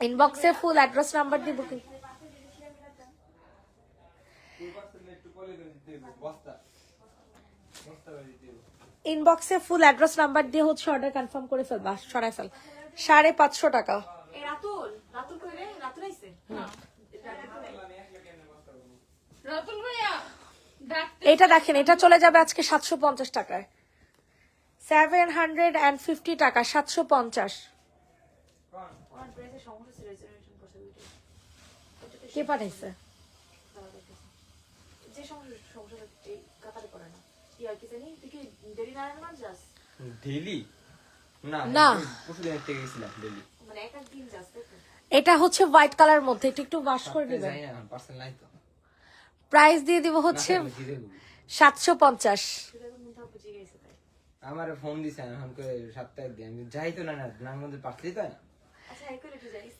ইনবক্সে ফুল অ্যাড্রেস নাম্বার দিয়ে বুকিং। ইনবক্সে ফুল অ্যাড্রেস নাম্বার দিয়ে হচ্ছে অর্ডার কনফার্ম করে ফেলবা, সরাই ফেল। 550 টাকা। এই রাতুল কই রে? রাতুল আইছে? রাতুল ভাইয়া ডাকতে। এটা দেখেন, এটা চলে যাবে আজকে 750 টাকায়। 750 টাকা, 750। আমার ড্রেসে সমস্যা ছিল, রিজার্ভেশন করছে দুইটা। কে পাঠাইছে? যে সমস্যা এই কাতারে করে না। কি আর কি জানি, তুই কি ডেলি না যাস? ডেইলি না না। পরশু দিন থেকে গেছিলাম ডেইলি। মানে এক দিন যাস, তাই তো? এটা হচ্ছে হোয়াইট কালার মধ্যে, একটু একটু ওয়াশ করে দিবেন। যাই না, পার্সেল নাই তো। প্রাইস দিয়ে দিব হচ্ছে 750। সেটা এখন কিন্তু আপু জিজ্ঞেস তাই। আমার ফোন দিছে আমি ফোন করে সপ্তাহে দিই আমি যাই তো না নারায়ণগঞ্জে পার্সেলই তো না আচ্ছা এই করে একটু যাইস।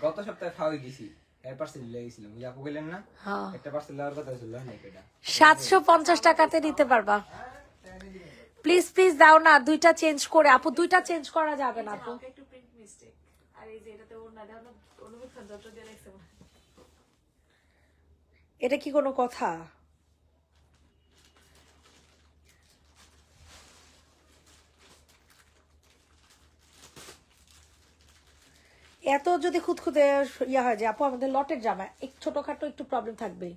গত সপ্তাহে খাওয়াই গেছি এর পার্সেল লেগে গেছিলাম ওই আপু গেলেন না হ্যাঁ একটা পার্সেল দেওয়ার কথা ছিল না এটা 750 টাকাতে নিতে পারবা। প্লিজ প্লিজ দাও না, দুইটা চেঞ্জ করে আপু, দুইটা চেঞ্জ করা যাবে না আপু। হালকা একটু প্রিন্ট মিস্টেক। আর এই যে এটাতে ওর না দেওয়া না অনুভব যত দিয়ে রাখছে মনে হয়। এটা কি কোনো কথা? এত যদি খুদখুদে ইয়া হয় যে আপু আমাদের লটের জামা এক ছোটখাটো একটু প্রবলেম থাকবেই,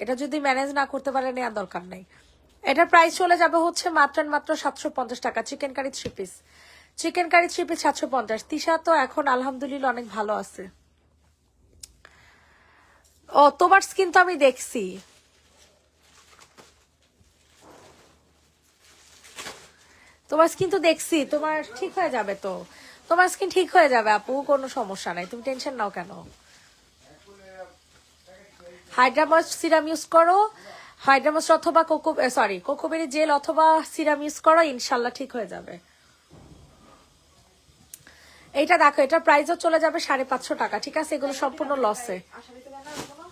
এটা যদি ম্যানেজ না করতে পারে নেওয়ার দরকার নেই। এটার প্রাইস চলে যাবে হচ্ছে মাত্র 750 টাকা। Chicken curry 3 piece, chicken curry 3 piece 750। Tisha তো এখন আলহামদুলিল্লাহ অনেক ভালো আছে। ও তোমার স্কিন তো আমি দেখছি, তোমার স্কিন তো দেখছি, তোমার ঠিক হয়ে যাবে তো, তোমার স্কিন ঠিক হয়ে যাবে আপু, কোনো সমস্যা নাই, তুমি টেনশন নাও কেন। হাইড্রামস সিরাম ইউজ করো, হাইড্রামস অথবা কোকোবেরি জেল অথবা সিরাম ইউজ করো, ইনশাল্লাহ ঠিক হয়ে যাবে। এইটা দেখো, এটার প্রাইসও চলে যাবে 550 টাকা, ঠিক আছে? এগুলো সম্পূর্ণ লসে। আশা দিতে পারে না কোনো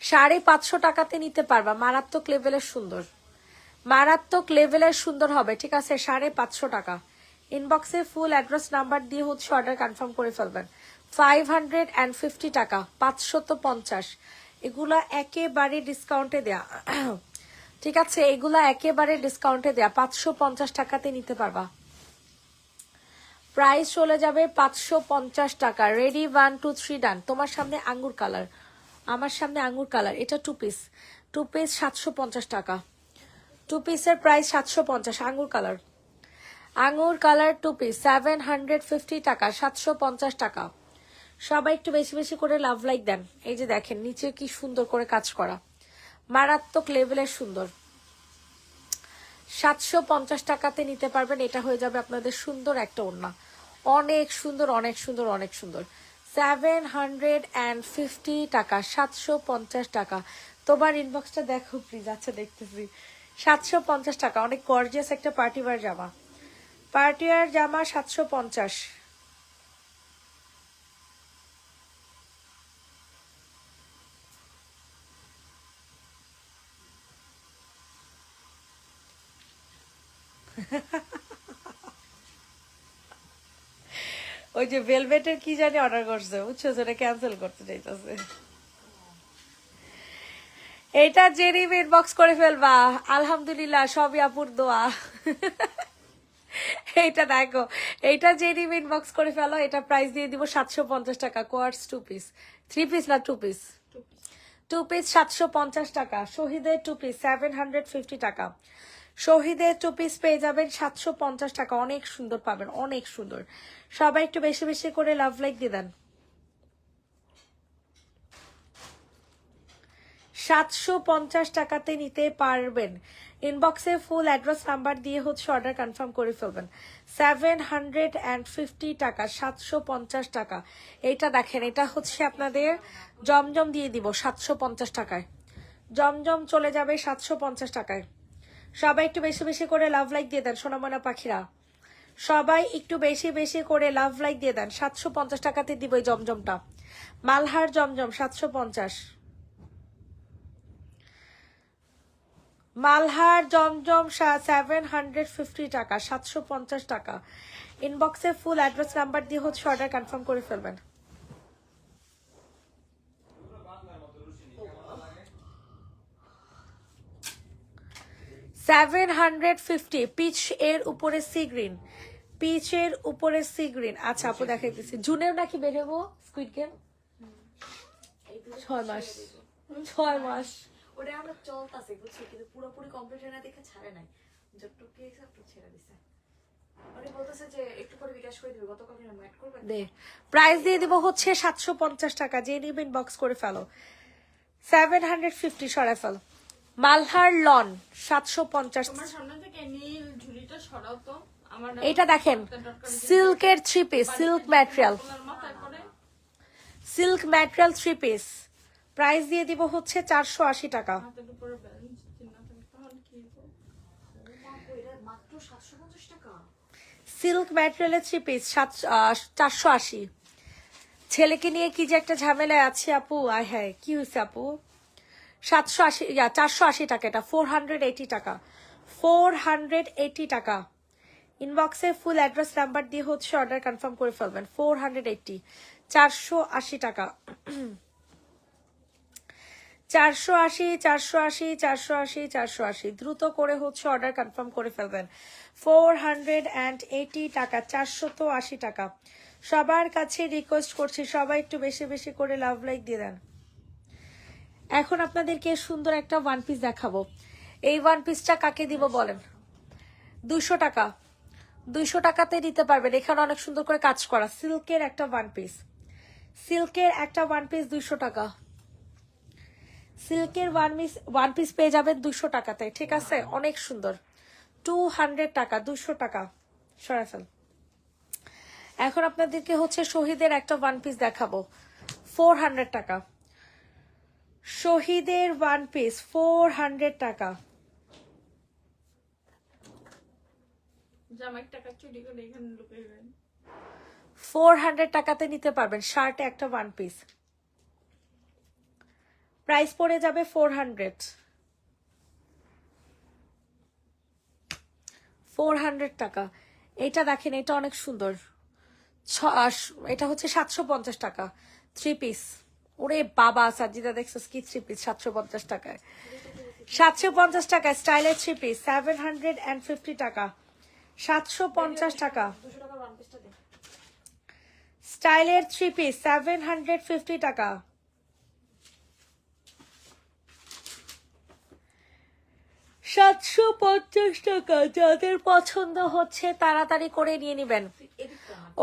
550 টাকাতে নিতে পারবা, মারাত্মক লেভেলের সুন্দর, মারাত্মক লেভেলের সুন্দর হবে, ঠিক আছে? 550 টাকা। ইনবক্সে ফুল অ্যাড্রেস নাম্বার দিয়ে হচ্ছে অর্ডার কনফার্ম করে ফেলবেন। 550 টাকা, 550। এগুলা একেবারে ডিসকাউন্টে দেয়া, ঠিক আছে? এগুলা একেবারে ডিসকাউন্টে দেয়া, 550 টাকাতে নিতে পারবা। প্রাইস চলে যাবে 550 টাকা। রেডি 1 2 3 ডান। তোমার সামনে আঙ্গুর কালার, আমার সামনে আঙ্গুর কালার, এটা 2 পিস, 2 পিস 750 টাকা। 2 পিসের প্রাইস 750। আঙ্গুর কালার, আঙ্গুর কালার 2 পিস 750 টাকা, 750 টাকা। সবাই একটু বেশি বেশি করে লাভ লাইক দেন। এই যে দেখেন নিচে কি সুন্দর করে কাজ করা, মারাত্মক লেভেলের সুন্দর। 750 টাকাতে নিতে পারবেন। এটা হয়ে যাবে আপনাদের সুন্দর একটা ওড়না, অনেক সুন্দর অনেক সুন্দর অনেক সুন্দর। 750 টাকা, 750 টাকা। তোমার ইনবক্সটা দেখো প্লিজ। আচ্ছা দেখতেছি, 750 টাকা। অনেক গর্জিয়াস একটা পার্টিওয়ার জামা, পার্টিওয়ার জামা 750। ওই যে ভেলভেটের কি জানি অর্ডার করছে, বুঝছো? সেটা ক্যান্সেল করতে চাইতেছে। এইটা জেরি ইনবক্স করে ফেলবা, আলহামদুলিল্লাহ সবই আপুর দোয়া। এইটা দেখো, এইটা জেরি ইনবক্স করে ফেলো। এটা প্রাইস দিয়ে দিব 750 টাকা। কোয়ার্টস 2 পিস, 3 পিস না 2 পিস, 2 পিস 750 টাকা। শহীদের 2 পিস 750 টাকা। শহীদের 2 পিস পেয়ে যাবেন 750 টাকা। অনেক সুন্দর পাবেন, অনেক সুন্দর। সবাই একটু বেশি বেশি করে লাভ লাইক দিয়ে দেন। 750 টাকাতে নিতে পারবেন। ইনবক্সে ফুল অ্যাড্রেস নাম্বার দিয়ে হচ্ছে অর্ডার কনফার্ম করে ফেলবেন। 750 টাকা, 750 টাকা। এইটা দেখেন, এটা হচ্ছে আপনাদের জমজম দিয়ে দিব 750 টাকায়। জমজম চলে যাবে 750 টাকায়। সবাই একটু বেশি বেশি করে লাভ লাইক দিয়ে দেন সোনামনা পাখিরা, সবাই একটু বেশি বেশি করে লাভ লাইক দিয়ে দেন। 750 টাকাতে দিব এই জমজমটা, মালহার জমজম 750। মালহার জমজম 750 টাকা, 750 টাকা। ইনবক্সে ফুল অ্যাড্রেস নাম্বার দিয়ে হচ্ছে অর্ডার কনফার্ম করে ফেলবেন। $750 পিচ এর উপরে সি গ্রিন, পিচের উপরে সি গ্রিন। আচ্ছা আপু দেখাইতেছি, জুনেও নাকি বেরোবো স্কুইড গেম। 6 মাস, 6 মাস। ওটা আমরা চলতেছে বুঝছো, কিন্তু পুরোপুরি কমপ্লিট হয় না দেখে ছাড়ে নাই, যতটুকু কি একটু ছেড়ে দিছে। উনি বলতেছে যে একটু পরে বিকাশ করে দিবে, গতকাল কিনা ম্যাট করবে দে প্রাইস দিয়ে দিব হচ্ছে 750 টাকা। যে নিবেন বক্স করে ফেলো। 750 সরাই ফেল। মালহার লন 750। তোমার সামনে থেকে নীল ঝুলিটা সরাও তো। আমার এটা দেখেন সিল্কের 3 piece, silk material, silk material 3 piece, price দিয়ে দিব হচ্ছে 480 টাকা। হাতের উপরে ব্যালেন্স না থাকে তখন কি করব? ও মা গো, এটা মাত্র 750 টাকা। সিল্ক ম্যাটেরিয়ালের 3 পিস 480। ছেলেকে নিয়ে কি যে একটা ঝামেলায় আছে আপু, আয় হ্যাঁ কি হয়েছে আপু? 480 টাকা, এটা 480 টাকা, 480 টাকা। ইনবক্সে ফুল অ্যাড্রেস নাম্বার দিয়ে হচ্ছে অর্ডার কনফার্ম করে ফেলবেন। 480, 480 টাকা, 480, 480, 480, 480। দ্রুত করে হচ্ছে অর্ডার কনফার্ম করে ফেলবেন। 480 টাকা, 480 টাকা। সবার কাছে রিকোয়েস্ট করছি, সবাই একটু বেশি বেশি করে লাভ লাইক দিয়ে দেন। এখন আপনাদেরকে সুন্দর একটা ওয়ান পিস দেখাবো। এই ওয়ান পিসটা কাকে দিব বলেন? 200 টাকা, 200 টাকাতে দিতে পারবেন। এখানে অনেক সুন্দর করে কাজ করা সিল্কের একটা ওয়ান পিস, সিল্কের একটা ওয়ান পিস 200 টাকা। সিল্কের ওয়ান পিস পেয়ে যাবেন 200 টাকাতে, ঠিক আছে? অনেক সুন্দর। 200 টাকা, 200 টাকা সরাফেল। এখন আপনাদেরকে হচ্ছে শহীদের একটা ওয়ান পিস দেখাবো, 400 টাকা। শহীদের ওয়ান পিস 400 টাকা। জামাই টাকা চুরি করে এখানে লুকাইবেন। 400 টাকাতে নিতে পারবেন শার্টে একটা ওয়ান পিস, প্রাইস পড়ে যাবে 400। 400 টাকা। এটা দেখেন, এটা অনেক সুন্দর। এটা হচ্ছে 750 টাকা 3 পিস। ওরে বাবা সাজিদা, দেখছো কি 3 পিস 750 টাকায়? 750 টাকা স্টাইলের 3 পিস 750 টাকা, 750 টাকা। 200 টাকার ওয়ান পিসটা দে। স্টাইলের 3 পিস 750 টাকা। 750 টাকা। যাদের পছন্দ হচ্ছে তাড়াতাড়ি করে নিয়ে নিবেন।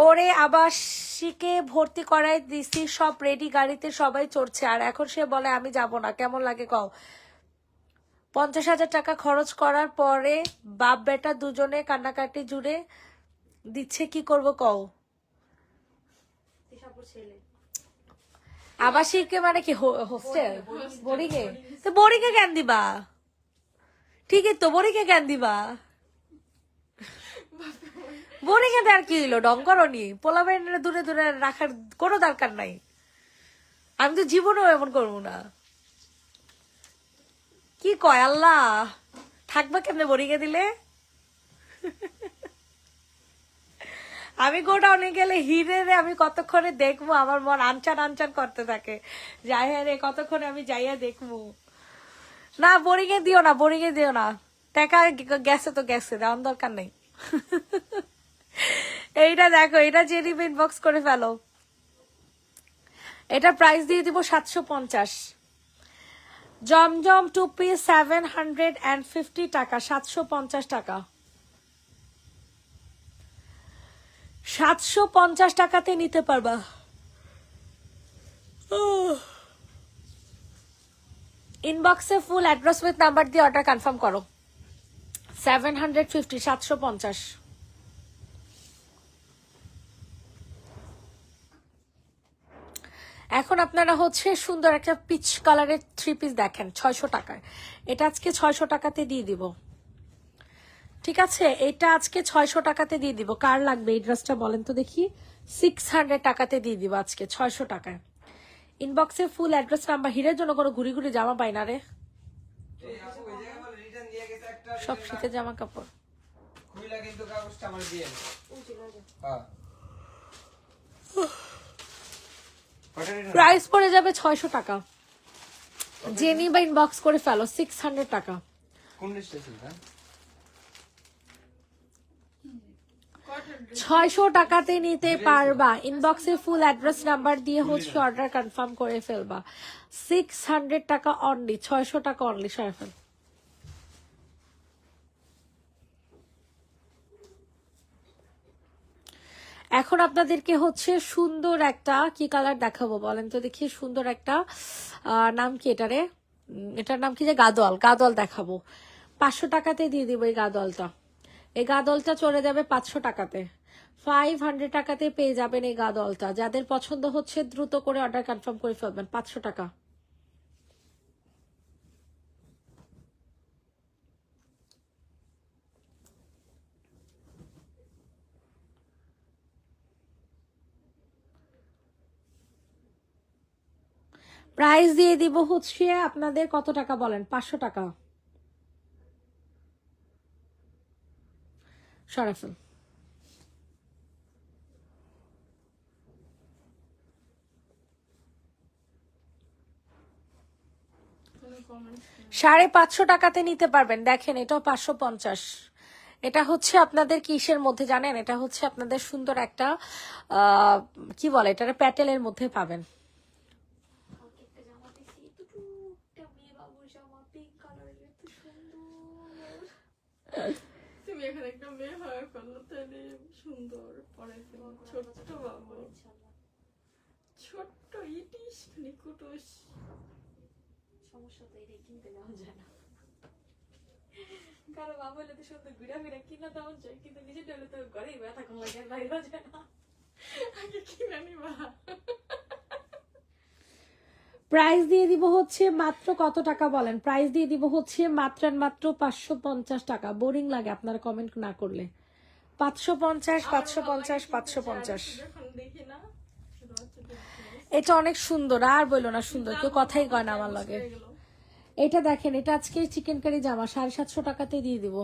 ওরে আবাসিকে ভর্তি করাই দিছি, সব রেডি, গাড়িতে সবাই চড়ছে, আর এখন সে বলে আমি যাব না। কেমন লাগে কও? 50,000 টাকা খরচ করার পরে বাপ বেটা দুজনে কান্নাকাটি জুড়ে দিচ্ছে, কি করব কও? তিশাপুর ছেলে। আবাসিকে মানে কি হোস্টেল? বোরিংয়ে? তো বোরিংয়ে কেন দিবা? ঠিকই তো, বোরিংয়ে কেন দিবা? বোরিংয়ে দেওয়ার কি হইলো? ডং করনি? পোলাবেন দূরে দূরে রাখার কোনো দরকার নাই। আমি তো জীবনেও এমন করবো না। কি কয় আল্লাহ, থাকবা কেমনে বোরিংয়ে দিলে? আমি গোডাউনে গেলে হিরে রে আমি কতক্ষণে দেখবো, আমার মন আনচান আনচান করতে থাকে, যাই হ্যাঁ রে কতক্ষণে আমি যাইয়া দেখবো। না বোরিংয়ে দিও না, বোরিংয়ে দিও না। টাকা গেছে তো গেছে, দেওয়ার দরকার নেই। এইটা দেখো, এটা যে নিবে ইনবক্স করে ফেলো। এটা প্রাইস দিয়ে দিব 750। জমজম 2 পিস 750 টাকা, 750 টাকা। 750 টাকাতে নিতে পারবা। ইনবক্সে ফুল অ্যাড্রেস উইথ নাম্বার দিয়ে অর্ডার কনফার্ম করো। 750, 750। এখন আপনারা হচ্ছে সুন্দর একটা পিচ কালারের 3 পিস দেখেন 600 টাকায়। এটা আজকে 600 টাকাতে দিয়ে দিব, ঠিক আছে? এটা আজকে 600 টাকাতে দিয়ে দিব। কার লাগবে এই ড্রেসটা বলেন তো দেখি? 600 টাকাতে দিয়ে দিব আজকে 600 টাকায়। ইনবক্সে ফুল অ্যাড্রেস নাম্বার। হিরের জন্য কোনো ঘুরি ঘুরি জামা পাই না রে, সব শীতের জামা কাপড়। কিন্তু কাগজটা আমার দিয়ে হ্যাঁ। প্রাইস পড়ে যাবে 600 টাকা। জেনি বা ইনবক্স করে ফেলো 600 টাকা। কোন লিস্টে ছিল? 600 টাকাতে নিতে পারবা। ইনবক্সে ফুল অ্যাড্রেস নাম্বার দিয়ে হচ্ছে অর্ডার কনফার্ম করে ফেলবা। 600 টাকা অনলি, 600 টাকা অনলি সারাফেল। এখন আপনাদেরকে হচ্ছে সুন্দর একটা কি কালার দেখাবো বলেন তো দেখি? সুন্দর একটা নাম কি এটারে? এটার নাম কি যে গাদোয়াল, গাদোয়াল দেখাবো। 500 টাকাতে দিয়ে দিব এই গাদোয়ালটা। এই গাদলটা চলে যাবে 500 টাকাতে। 500 টাকাতে পেয়ে যাবেন এই গাদলটা। যাদের পছন্দ হচ্ছে দ্রুত করে অর্ডার কনফার্ম করে ফেলবেন। 500 টাকা। প্রাইস দিয়ে দিব হচ্ছে আপনাদের কত টাকা বলেন? 500 টাকা। সরাফল কোনো কমেন্টস 550 টাকাতে নিতে পারবেন। দেখেন এটাও 550। এটা হচ্ছে আপনাদের কিসের মধ্যে জানেন? এটা হচ্ছে আপনাদের সুন্দর একটা কি বলে এটা, প্যাটেলের মধ্যে পাবেন। কালকে একটা জামা দেখছি, এতটুকু একটা মেয়ে বাবুর জামা, পিঙ্ক কালারের, এত সুন্দর। তুমি এখানে একটা মেয়ে হয়ে ফেললো, তাহলে সুন্দর পরে ছোট্ট বাবু, ইনশাআল্লাহ। ছোট্ট ইটিস নিকুটুস। সমস্যা তো এটাই, কিনতে দেওয়া যায় না। কারো বাবা হলে তো সুন্দর ঘুরা ফিরা কিনা দেওয়া যায়, কিন্তু নিজের ডলে তো ঘরেই ব্যথা কম লাগে, আর বাইরেও যায় না। আগে কিনে নিবা। প্রাইস দিয়ে দিব হচ্ছে মাত্র কত টাকা বলেন? প্রাইস দিয়ে দিব হচ্ছে মাত্র 550 টাকা। বোরিং লাগে আপনারা কমেন্ট না করলে। 550 550 550। যখন দেখি না শুধু হচ্ছে দেখি। এটা অনেক সুন্দর, আর বললো না সুন্দর, কেউ কথাই কয় না আমার লাগে। এটা দেখেন, এটা আজকে চিকেন কারি জামা 750 টাকাতে দিয়ে দিব।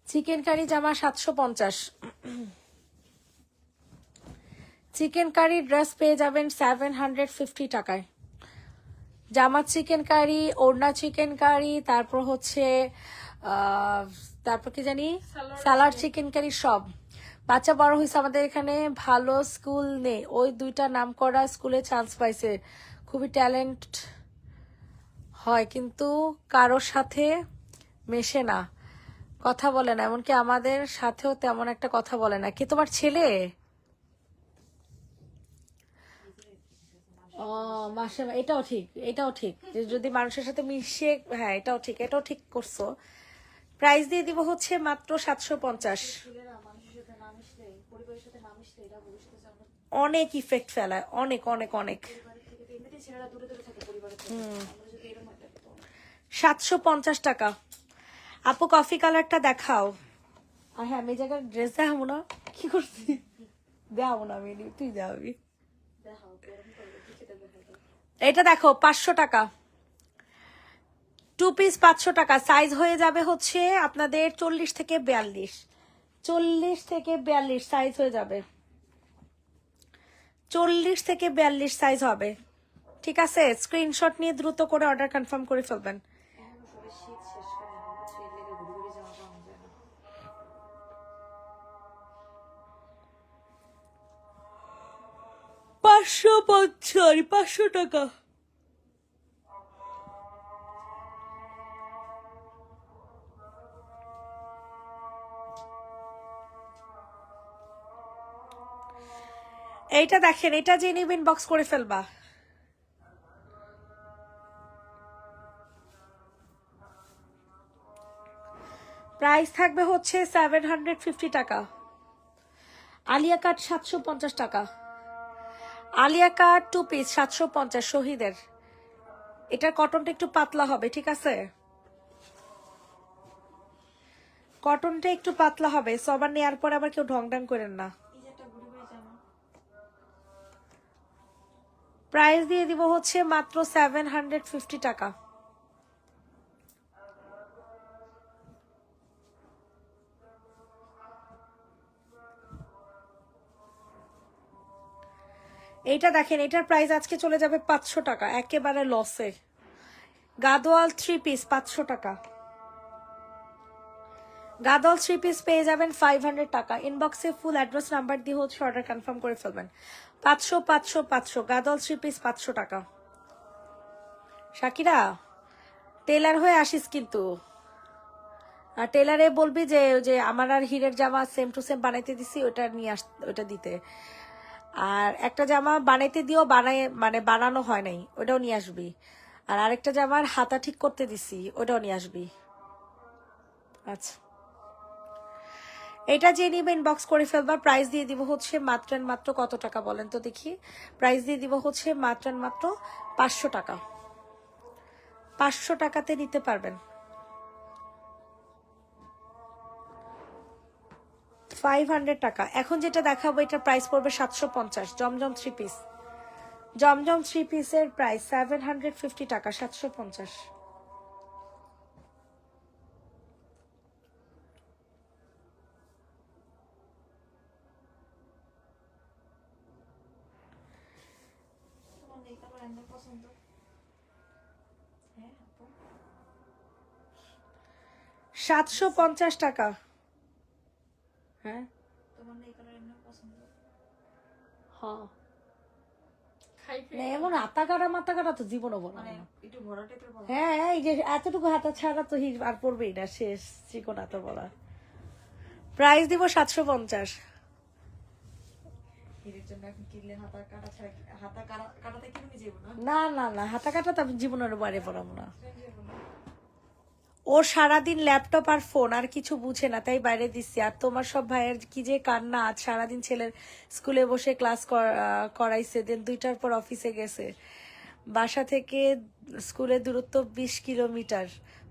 চিকেন কারি জামা 750। চিকেন কারি ড্রেস পেয়ে যাবেন 750 টাকায়। জামা চিকেন কারি, ওড়না চিকেন কারি, তারপর হচ্ছে তারপর কি জানি সালাড চিকেন কারি, সব। বাচ্চা বড় হয়েছে আমাদের এখানে, ভালো স্কুল নেই, ওই 2টা নাম করা স্কুলে চান্স পাইছে, খুবই ট্যালেন্ট হয় কিন্তু কারোর সাথে মেশে না, কথা বলে না, এমনকি আমাদের সাথেও তেমন একটা কথা বলে না। কি তোমার ছেলে? ও মাশাআল্লাহ, এটাও ঠিক, এটাও ঠিক যে যদি মানুষের সাথে মিশে, হ্যাঁ এটাও ঠিক, এটাও ঠিক করছো। প্রাইস দিয়ে দিব হচ্ছে মাত্র 750। ছেলেরা মানুষের সাথে না মিশলে, পরিবারের সাথে না মিশলে, এরা ভবিষ্যতে যেমন অনেক ইফেক্ট ফেলায়, অনেক অনেক অনেক। পরিবারের থেকে তো এমনিতেই ছেলেরা দূরে দূরে থাকে পরিবারের থেকে, আমরা যদি এরকম একটা 750 টাকা। আপু কফি কালারটা দেখাও। আর হ্যাঁ, আমি এই জায়গায় ড্রেস দেখাবো না, কি করছি দেখাবো না আমি, তুই যাবি। দেখাও, গরম করবে, কিছুটা দেখা যায়। এটা দেখো 500 টাকা। 2 পিস 500 টাকা। সাইজ হয়ে যাবে হচ্ছে আপনাদের 40 থেকে 42। 40 থেকে 42 সাইজ হয়ে যাবে। 40 থেকে 42 সাইজ হবে। ঠিক আছে, স্ক্রিনশট নিয়ে দ্রুত করে অর্ডার কনফার্ম করে ফেলবেন। এখনো সবাই শীত শেষ করেনি, বুঝছো? এর লেগে ঘুরে ঘুরে যাওয়া পাওয়া যায় না। 500 টাকা। এইটা দেখেন, এটা যে নিব ইনবক্স করে ফেলবা। প্রাইস থাকবে হচ্ছে 750 টাকা। আলিয়া কাট 750 টাকা। আলিয়া কাট 2 পিস 750 শহীদের। এটার কটনটা একটু পাতলা হবে, ঠিক আছে? কটনটা একটু পাতলা হবে, সবার নেওয়ার পর আবার কেউ ঢং ঢং করেন না। এই যে একটা ঘুরে ঘুরে জামা, প্রাইস দিয়ে দিব হচ্ছে মাত্র 750 টাকা। এইটা দেখেন, এটার প্রাইস আজকে চলে যাবে 500 টাকা, একেবারে লসে। গাদোয়াল 3 পিস 500 টাকা। গাদোয়াল 3 পিস পেয়ে যাবেন 500 টাকা। ইনবক্সে ফুল অ্যাড্রেস নাম্বার দিয়ে হচ্ছে অর্ডার কনফার্ম করে ফেলবেন। 500 500 500 গাদোয়াল 3 পিস 500 টাকা। শাকিরা, টেলার হয়ে আসিস কিন্তু, আর টেলারে বলবি যে যে আমার আর হীরের জামা সেম টু সেম বানাইতে দিছি, ওটা নিয়ে ওটা দিতে। আর একটা জামা বানাইতে দিও, মানে বানানো হয় নাই, ওটাও নিয়ে আসবি। আর আরেকটা জামার হাতা ঠিক করতে দিছি, ওটাও নিয়ে আসবি। আচ্ছা, এটা যে নিবে ইনবক্স করে ফেলবা। প্রাইস দিয়ে দিব হচ্ছে মাত্র and মাত্র কত টাকা বলেন তো দেখি। প্রাইস দিয়ে দিব হচ্ছে মাত্র and মাত্র 500 টাকা। 500 টাকাতে নিতে পারবেন। 500 টাকা। এখন যেটা দেখাবো এটা প্রাইস পড়বে 750। জমজম 3 পিস, জমজম 3 পিসের প্রাইস 750 টাকা, 750। তোমার এই কালার এমনি পছন্দ? হ্যাঁ আপু, 750 টাকা। হ্যাঁ তোমার এই কালার এমনি পছন্দ? হ্যাঁ, খাই না এমন হাতা কাটা মাথা কাটা তো জীবনও বলা মানে না। একটু ভরা টাইপের বলো। হ্যাঁ এই যে এতটুকু হাতা ছাড়া তো আর পড়বেই না, শেষ চিকন হাতা বলা। প্রাইস দিব 750। হিরের জন্য এখন কিনলে হাতা কাটা ছাড়া হাতা কাটাতে কিনে যাবো না। না না না, হাতা কাটা তো আমি জীবনের বারে পড়াবো না। যাবো না। ও সারাদিন ল্যাপটপ আর ফোন আর কিছু বুঝে না, তাই বাইরে দিচ্ছি। আর তোমার সব ভাইয়ের কি যে কান্না, আজ সারাদিন ছেলের স্কুলে বসে ক্লাস করাইছে, দেন 2টার পর অফিসে গেছে। বাসা থেকে স্কুলের দূরত্ব 20 কিলোমিটার।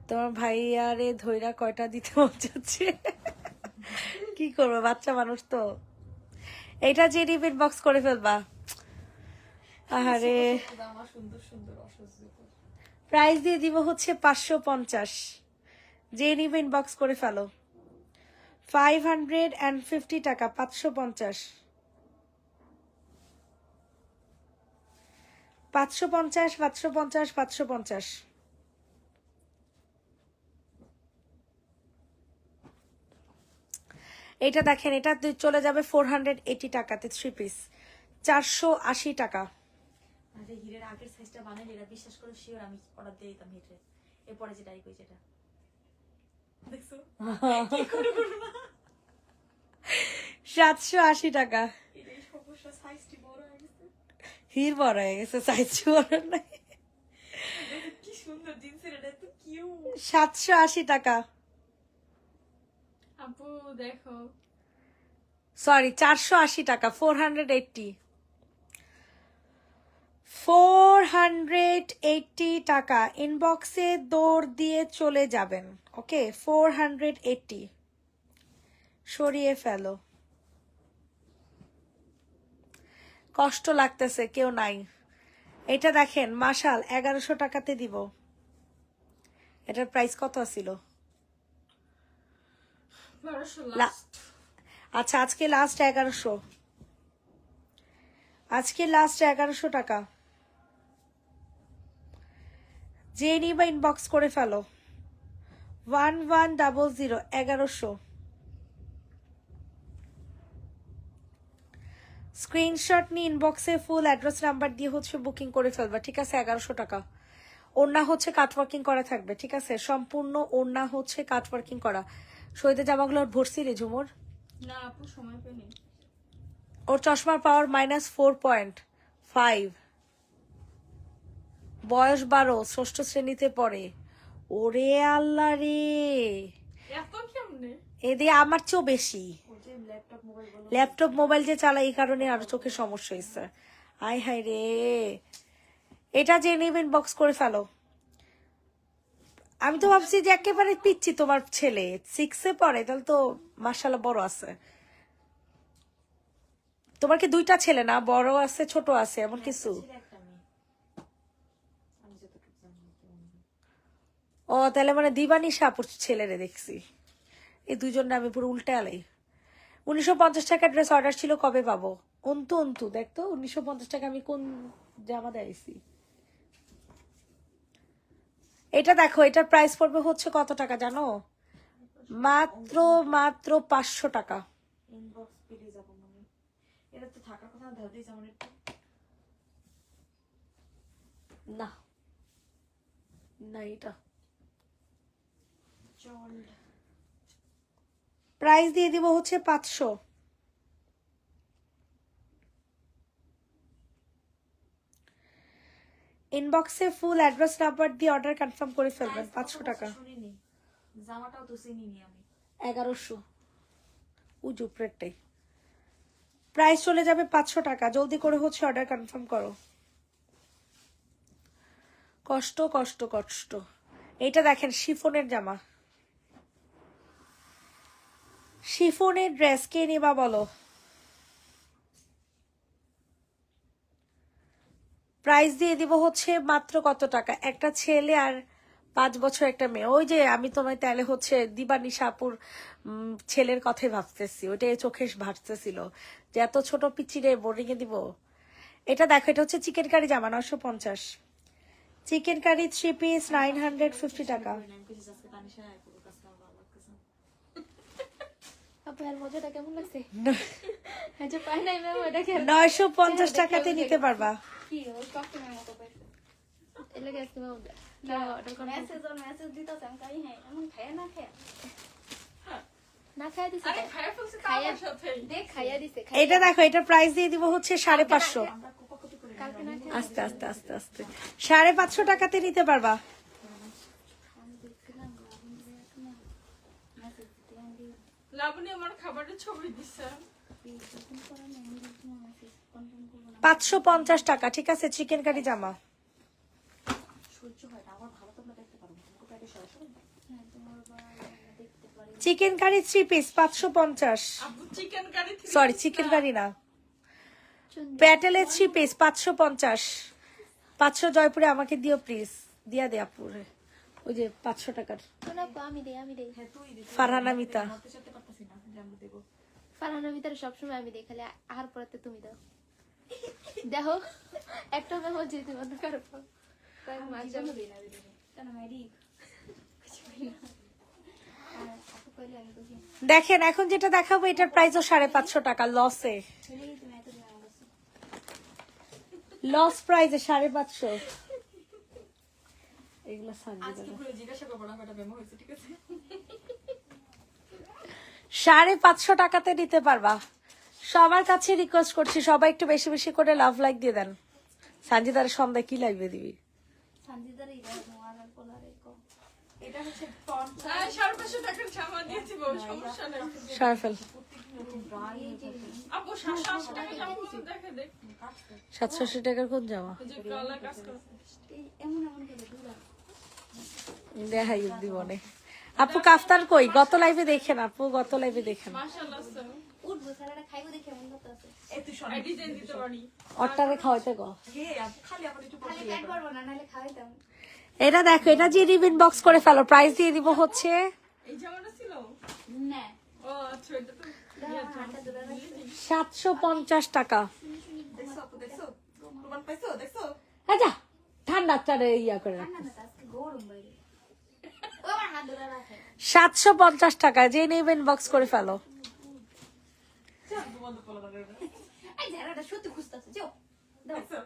তোমার ভাইয়ারে ধৈরা কয়টা দিতে মন চাচ্ছে। কি করবো, বাচ্চা মানুষ তো। এটা যে রিপিট বক্স করে ফেলবা। আহারে, আমার সুন্দর সুন্দর অসহ্য। প্রাইস দিয়ে দিব হচ্ছে 550। যে নিবে ইনবক্স করে ফেলো। 550 টাকা, 550। 550, 550, 550। এটা দেখেন, এটা চলে যাবে 480 টাকাতে 3 পিস, 480 টাকা। আরে হিরের আগের সাইজটা বানাইলে এরা বিশ্বাস করে শিওর আমি অর্ডার দিয়ে দিতাম হিরের। এরপরে যেটা কই যেটা দেখছো কি করে করো না। 780 টাকা। এই সমস্যা, সাইজটি বড় হয়ে গেছে। হির বড় হয়ে গেছে, সাইজ বড় নাই। দেখো কি সুন্দর জিন্সের, এটা তো কিউট। 780 টাকা, আপু দেখো সরি 480 টাকা, 480। 480 টাকা। ইনবক্সে দৌড় দিয়ে চলে যাবেন। ওকে, 480 সরিয়ে ফেলো। কষ্ট লাগতেছে, কেউ নাই। এটা দেখেন মাশাল 1100 টাকাতে দিব। এটার প্রাইস কত ছিল? 1200 লা- লাস্ট। আচ্ছা আজকে লাস্ট 1100, আজকে লাস্ট 1100 টাকা। যে নিবা ইনবক্স করে ফেলো। 1100, 1100। স্ক্রিনশট নিয়ে ইনবক্সে ফুল অ্যাড্রেস নাম্বার দিয়ে হচ্ছে বুকিং করে ফেলবা, ঠিক আছে? 1100 টাকা। ওড়না হচ্ছে কাটওয়ার্কিং করা থাকবে, ঠিক আছে? সম্পূর্ণ ওড়না হচ্ছে কাটওয়ার্কিং করা। শহীদের জামাগুলো ভরছি রে ঝুমুর। না আপু সময় পেনি। ওর চশমার পাওয়ার -4.5, বয়স 12, ষষ্ঠ শ্রেণীতে পড়ে। ওরে আল্লাহ রে, এত কেমনে? এদিকে আমার চেয়েও বেশি। ও যে ল্যাপটপ মোবাইল বলো, ল্যাপটপ মোবাইল যে চালাই এই কারণে আরো চোখে সমস্যা হয়েছে। আয় হায় রে, এটা যে নেবেন বক্স করে ফেলো। আমি তো ভাবছি যে একেবারে পিচ্ছি তোমার ছেলে 6-এ পড়ে, তাহলে তো মাশাআল্লাহ বড় আছে। তোমার কি 2টা ছেলে না, বড় আছে ছোট আছে এমন কিছু? ছিল একটা মেয়ে। আমি যতটুকু জানি ও তাহলে মানে দিবানিশা আপুর ছেলেরে দেখছি। এই দুজনে আমি পুরো উল্টে আলাই। 1950 টাকা ড্রেস অর্ডার ছিল, কবে পাবো? অন্তু অন্তু দেখতো 1950 টাকা আমি কোন জামা দিয়েছি। এটা দেখো, এটার প্রাইস পড়বে হচ্ছে কত টাকা জানো? মাত্র 500 টাকা। ইনবক্স পেলে যাবো মানে। এটা তো থাকার কথা না, ধর দিয়ে যেমন একটু না না, এটা চল। প্রাইস দিয়ে দিব হচ্ছে 500। ইনবক্সে ফুল অ্যাড্রেস নাম্বার দিয়ে অর্ডার কনফার্ম করে ফেলবেন। 500 টাকা। শুনিনি, জামাটাও তো চিনিনি আমি। 1100। ওই যে উপরেরটাই। প্রাইস চলে যাবে 500 টাকা। জলদি করে হচ্ছে অর্ডার কনফার্ম করো। কষ্ট কষ্ট কষ্ট। এইটা দেখেন শিফনের জামা, শিফনের ড্রেস কে নিবা বলো? প্রাইস দিয়ে দিব হচ্ছে মাত্র কত টাকা? একটা ছেলে আর 5 বছর একটা মেয়ে। ওই যে আমি তোমায় তাহলে হচ্ছে দিবানিশাপুর ছেলের কথাই ভাবতেছি, ওইটাই চোখে ভাসতেছিল যে এত ছোট পিচিরে বোর্ডিং এ দিব। এটা দেখো, এটা হচ্ছে চিকেন কারি জামা 950। চিকেন কারি 3 পিস 950 টাকা। আপু আর মজাটা কেমন লাগছে? আচ্ছা পাই নাই ম্যাম, ওটা কি 950 টাকাতে নিতে পারবা। কি ওই কাস্টমার মতো পাইছে? এলে গেছে ম্যাম, অর্ডার করুন। মেসেজ দিতাছে আমি কাই হ্যাঁ এমন খায় না খায় না খায় দিছে। আরে খায়া ফেলছে তো খায়া আমার সাথে। দেখ খাইয়া দিছে। এটা দেখো, এটা প্রাইস দিয়ে দিব হচ্ছে 550। কালকে না খায় আস্তে আস্তে আস্তে আস্তে 550 টাকাতে নিতে পারবা। লাবণী আমার খাবারের ছবি দিছে। 550 টাকা, ঠিক আছে। চিকেন কারি জামা, চিকেন কারি 3 পিস 550। আপু chicken curry sorry, chicken curry না, প্যাটেলের 3 পিস 550। 500 জয়পুরে আমাকে দিও প্লিজ, দিয়া দে আপুরে। ওই যে 500 টাকার শোনা আপু, আমি দেই ফারহানা মিতা। ফারহানার ভিতরে সবসময় আমি দেই, খালি আহার পরেতে তুমি দাও। দেখো একটা ম্যাম হচ্ছে তুমি অন্য কারো পাও। তাই মাঝে কেন ম্যাডি আপু কইলে আমি বুঝি দেখেন এখন যেটা দেখাবো এটার প্রাইসও 550 টাকা। লসে, তুমি এত দিন আমার কাছে লস প্রাইসে 550। এগুলা আজকে পুরো জিজ্ঞাসা করবো না কয়টা মেমো হয়েছে, ঠিক আছে? 550 টাকাতে নিতে পারবা। সবার কাছে রিকোয়েস্ট করছি, সবাই একটু বেশি বেশি করে লাভ লাইক দিয়ে দেন। সানজিদার সন্ধ্যায় কি লাইভে দিবি? সঞ্জিতার এই দাও আর পোলারে কো এটা হচ্ছে টন হ্যাঁ 550 টাকার জামা দিয়েছি বউ, সমস্যা নেই। সারফেল আপু 780 টাকা জামা দেখে দেখ। 780 টাকার কোন জামা? ওই যে গলা কাজ করে। এমন এমন করে দুলা দেখাই দিবনে। আপু কাফতান কই? গত লাইভে দেখেন আপু, গত লাইভে দেখেন। মাশাআল্লাহ স্যার। উঠবো সারাটা খাইবো দেখে মন করতে আছে। এই তুই শোন, আই ডিজাইন দিতে পারি। অট্টারে খাওয়াইতে গো। হে আপু খালি আপনি একটু খালি প্যান্ট পরবো না, নাহলে খাওয়াইতাম। এটা দেখো, এটা যে রিবিন বক্স করে ফেলো। প্রাইস দিয়ে দিব হচ্ছে এই জামাটা ছিল? না ও আচ্ছা, এটা তো হাতটা ধরে রাখছি। 750 টাকা। দেখছো আপু, দেখছো প্রমাণ পাইছো, দেখছো? আচ্ছা ঠান্ডা টারে ইয়া করে রাখ। না না আজকে গরম বাইরে। ও আমার হাত ধরে রাখে। 750 টাকা, যে নেবেন বক্স করে ফেলো। এই ঝাড়াটা সত্যি খুঁজতেছে যাও। দেখছো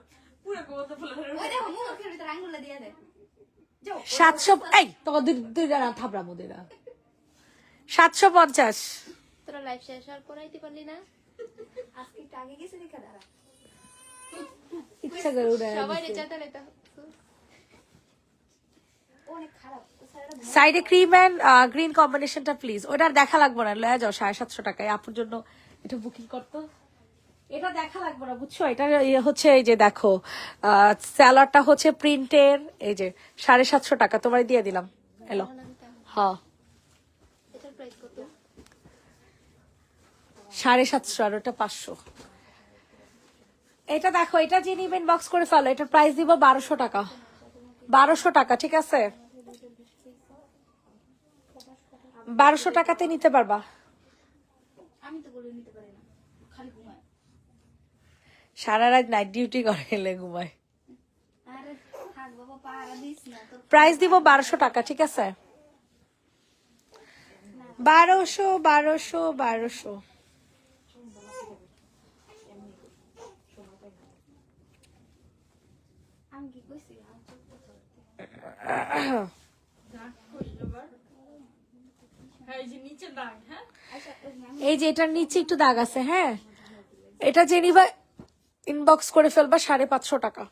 পুরো গোবর ফুলের ওই দেখো মুখের ভিতরে আঙ্গুলটা দিয়ে দে। যাও 700, এই তোমার দুই জানা থাবড়া মধ্যে না। 750। তোরা লাইভ শেষ আর করাইতে পারলি না? আজকে একটু আগে গেছে দেখা দাঁড়া। ইচ্ছা করে উড়ে সবাই রেচাতে লেতা। অনেক খারাপ। ও সারাটা সাইডে ক্রিম এন্ড গ্রিন কম্বিনেশনটা প্লিজ। ওটা আর দেখা লাগবে না, লয়ে যাও 750 টাকায়। আপুর জন্য এটা বুকিং করতো। এটা দেখা লাগবে না বুঝছো। এটা হচ্ছে এই যে দেখো, স্যালাডটা হচ্ছে প্রিন্টের, এই যে 750 টাকা তোমার দিয়ে দিলাম। এলো হ্যাঁ এটার প্রাইস কত? 750 আর ওটা 500। এটা দেখো, এটা যে নিবেন বক্স করে ফেলো। এটার প্রাইস দিব 1200 টাকা। 1200 টাকা, ঠিক আছে। 1200 টাকাতে নিতে পারবা। আমি তো বলে নিতে পারি না, খালি ঘুমায়। সারা রাত নাইট ডিউটি করে গেলে ঘুমায়। আরে থাক বাবা, পাহারা দিস না তোর। প্রাইস দিব 1200 টাকা, ঠিক আছে। 1200 1200 1200। আমি কি কইছি? আমি চুপ করতে। দাগ কই আবার? হ্যাঁ এই যে নিচে দাগ। হ্যাঁ আচ্ছা আমি এই যে এটার নিচে একটু দাগ আছে, হ্যাঁ। এটা যে নিবা ইনবক্স করে ফেলবা 550 টাকা।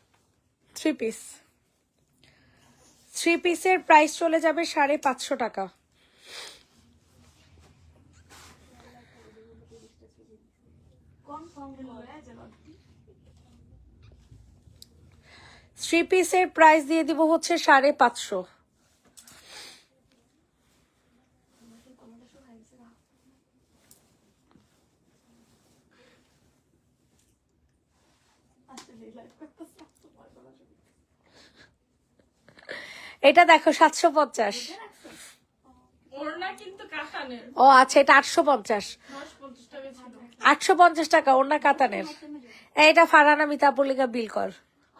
3 পিস, 3 পিসের প্রাইস চলে যাবে 550 টাকা। কনফার্ম করে যে 3 পিসের প্রাইস দিয়ে দিব হচ্ছে 550। এটা দেখো 750। ওড়না কিন্তু কাতানের ও আচ্ছা, এটা 850। 50 টাকা ছিল। 850 টাকা ওড়না কাতানের। এইটা ফারহানা মিতাপুলিকা বিল কর।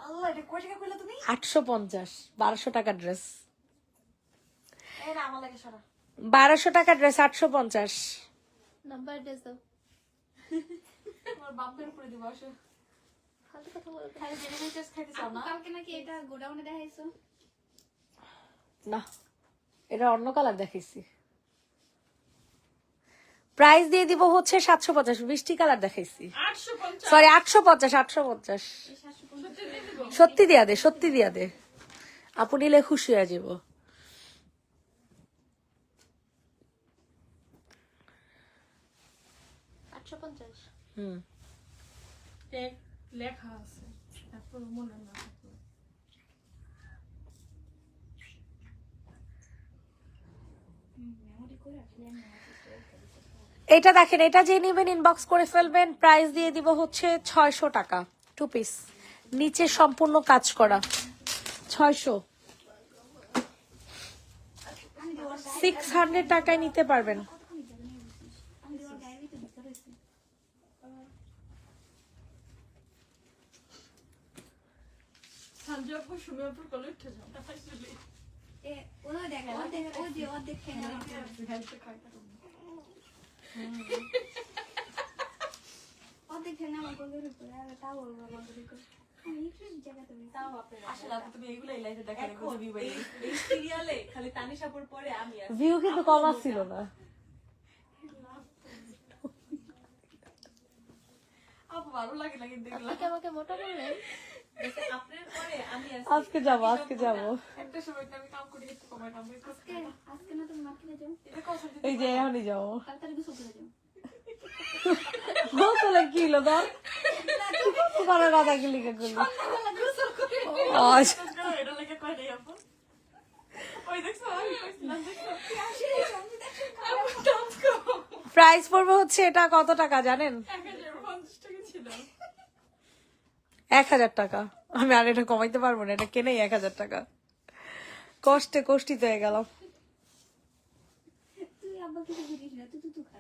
আল্লাহ, এটা কয় টাকা কইলা তুমি? 850, 1200 টাকা ড্রেস। এই না, আমার লাগে সারা 1200 টাকা ড্রেস 850। নাম্বার ড্রেস দাও। আমার বাপের উপরে দিব আসে। ফালতু কথা বলতে। খালি জেনারেটরস খাইতে চাও না? কালকে নাকি এটা গোডাউনে দেখাইছো? না, এটা অন্য কালার দেখাইছি। প্রাইস দিয়ে দিব হচ্ছে 750, বৃষ্টি কালার দেখাইছি। 850 সরি 850, 850। সত্যি দিয়ে দিব। সত্যি দিয়া দে, সত্যি দিয়া দে, আপু নিলে খুশি হয়ে যাব। 850। হুম, এক লেখা আছে, তারপর মনে না থাকে। এটা দেখেন, এটা যে নেবেন ইনবক্স করে ফেলবেন। প্রাইস দিয়ে দিব হচ্ছে 600 টাকা 2 পিস, নিচে সম্পূর্ণ কাজ করা। 600, 600 টাকায় নিতে পারবেন। সঞ্জয়পুর সুমিয়াপুর কলে উঠে যাও আসলে এ ওরা দেখো, ও যে দেখে না। ও দেখে না আমার গলের উপরে আর তাও বলবো বন্ধু করে। আমি একটু জায়গাতে তাও আপনারা আসলে আপু তুমি এগুলাই লাইভে দেখা রেখো যে ভিউ বাইরে। এই সিরিয়ালে খালি তানিশাপুর পরে আমি আছি। ভিউ কিন্তু কম ছিল না। আপু ভালো লাগে না কিন্তু এগুলা। আপনি আমাকে মোটা বললেন। আপনার পরে আমি আছি। আজকে যাবো, আজকে যাবো। একটা সময় তো আমি কাম করি একটু কমাই নাম আজকে আজকে না তুমি মার্কেটে যাও, এটা কথা এই যে এখনই যাবো। তাড়াতাড়ি গোসল করে যাও। গোসলে কি হলো তোর? কোনো কথা কি লিখে করলি? আচ্ছা, এটা লাগে কয় নাই আপু। ওই দেখছো আমি কইছিলাম দেখছো। প্রাইস পড়বে হচ্ছে এটা কত টাকা জানেন? 1050 টাকা ছিল। 1000 টাকা। আমি আর এটা কমাইতে পারবো না, এটা কেনেই 1000 টাকা। কষ্টে কষ্টিত হয়ে গেল। তুই আব্বা কিছু বুঝিস না, তুই খা।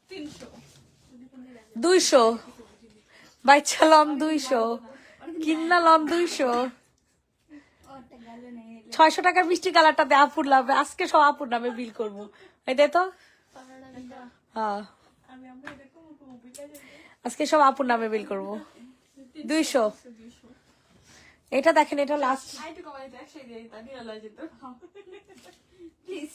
300 200 বাইচা লম 200 কিন্না লম 200। ওরটা গেল নেই। 600 টাকার মিষ্টি কালারটাতে আপুর লাভ। আজকে সব আপুর নামে বিল করবো। এই দে তো। হ্যাঁ, আমি আমরা এরকম বুঝা যাবে। আজকে সব আপুর নামে বিল করবো। 200। এটা দেখেন, এটা লাস্ট। আইটু কমাই তো একসাথে দিয়ে দিতা নিয়ে লয় যেত। প্লিজ।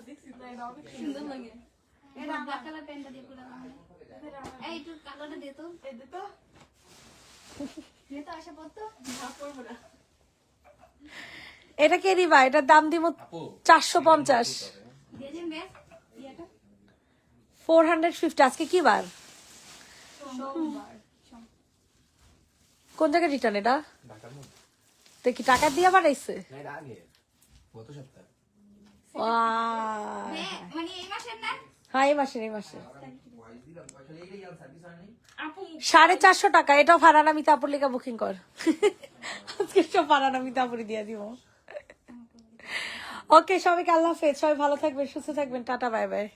দেখছি না এটা অনেক সুন্দর লাগে। এটা ব্ল্যাক কালার প্যান্টটা দিয়ে পুরো আমার। এই একটু কালোটা দে তো। এই দে তো। দে তো আসা পড়তো। না পড়বো না। এটা কে দিবা? এটার দাম দিব 450। দিয়ে যে ম্যাচ ইয়াটা 450। আজকে কি বার? সোমবার। কোন জায়গায় রিটার্ন এটা? ঢাকার মধ্যে তো কি টাকা দিয়ে বাড়াইছে? না, এটা আগে গত সপ্তাহে। মানে এই মাসের না? হ্যাঁ, এই মাসে, এই মাসে। আপু 450 টাকা। এটাও ফারহানা মিতাপুর লেখা বুকিং কর। আজকে সব ফারহানা মিতাপুরি দিয়ে দিব। ওকে, সবাইকে আল্লাহ হাফেজ। সবাই ভালো থাকবেন, সুস্থ থাকবেন। Tata, bye bye.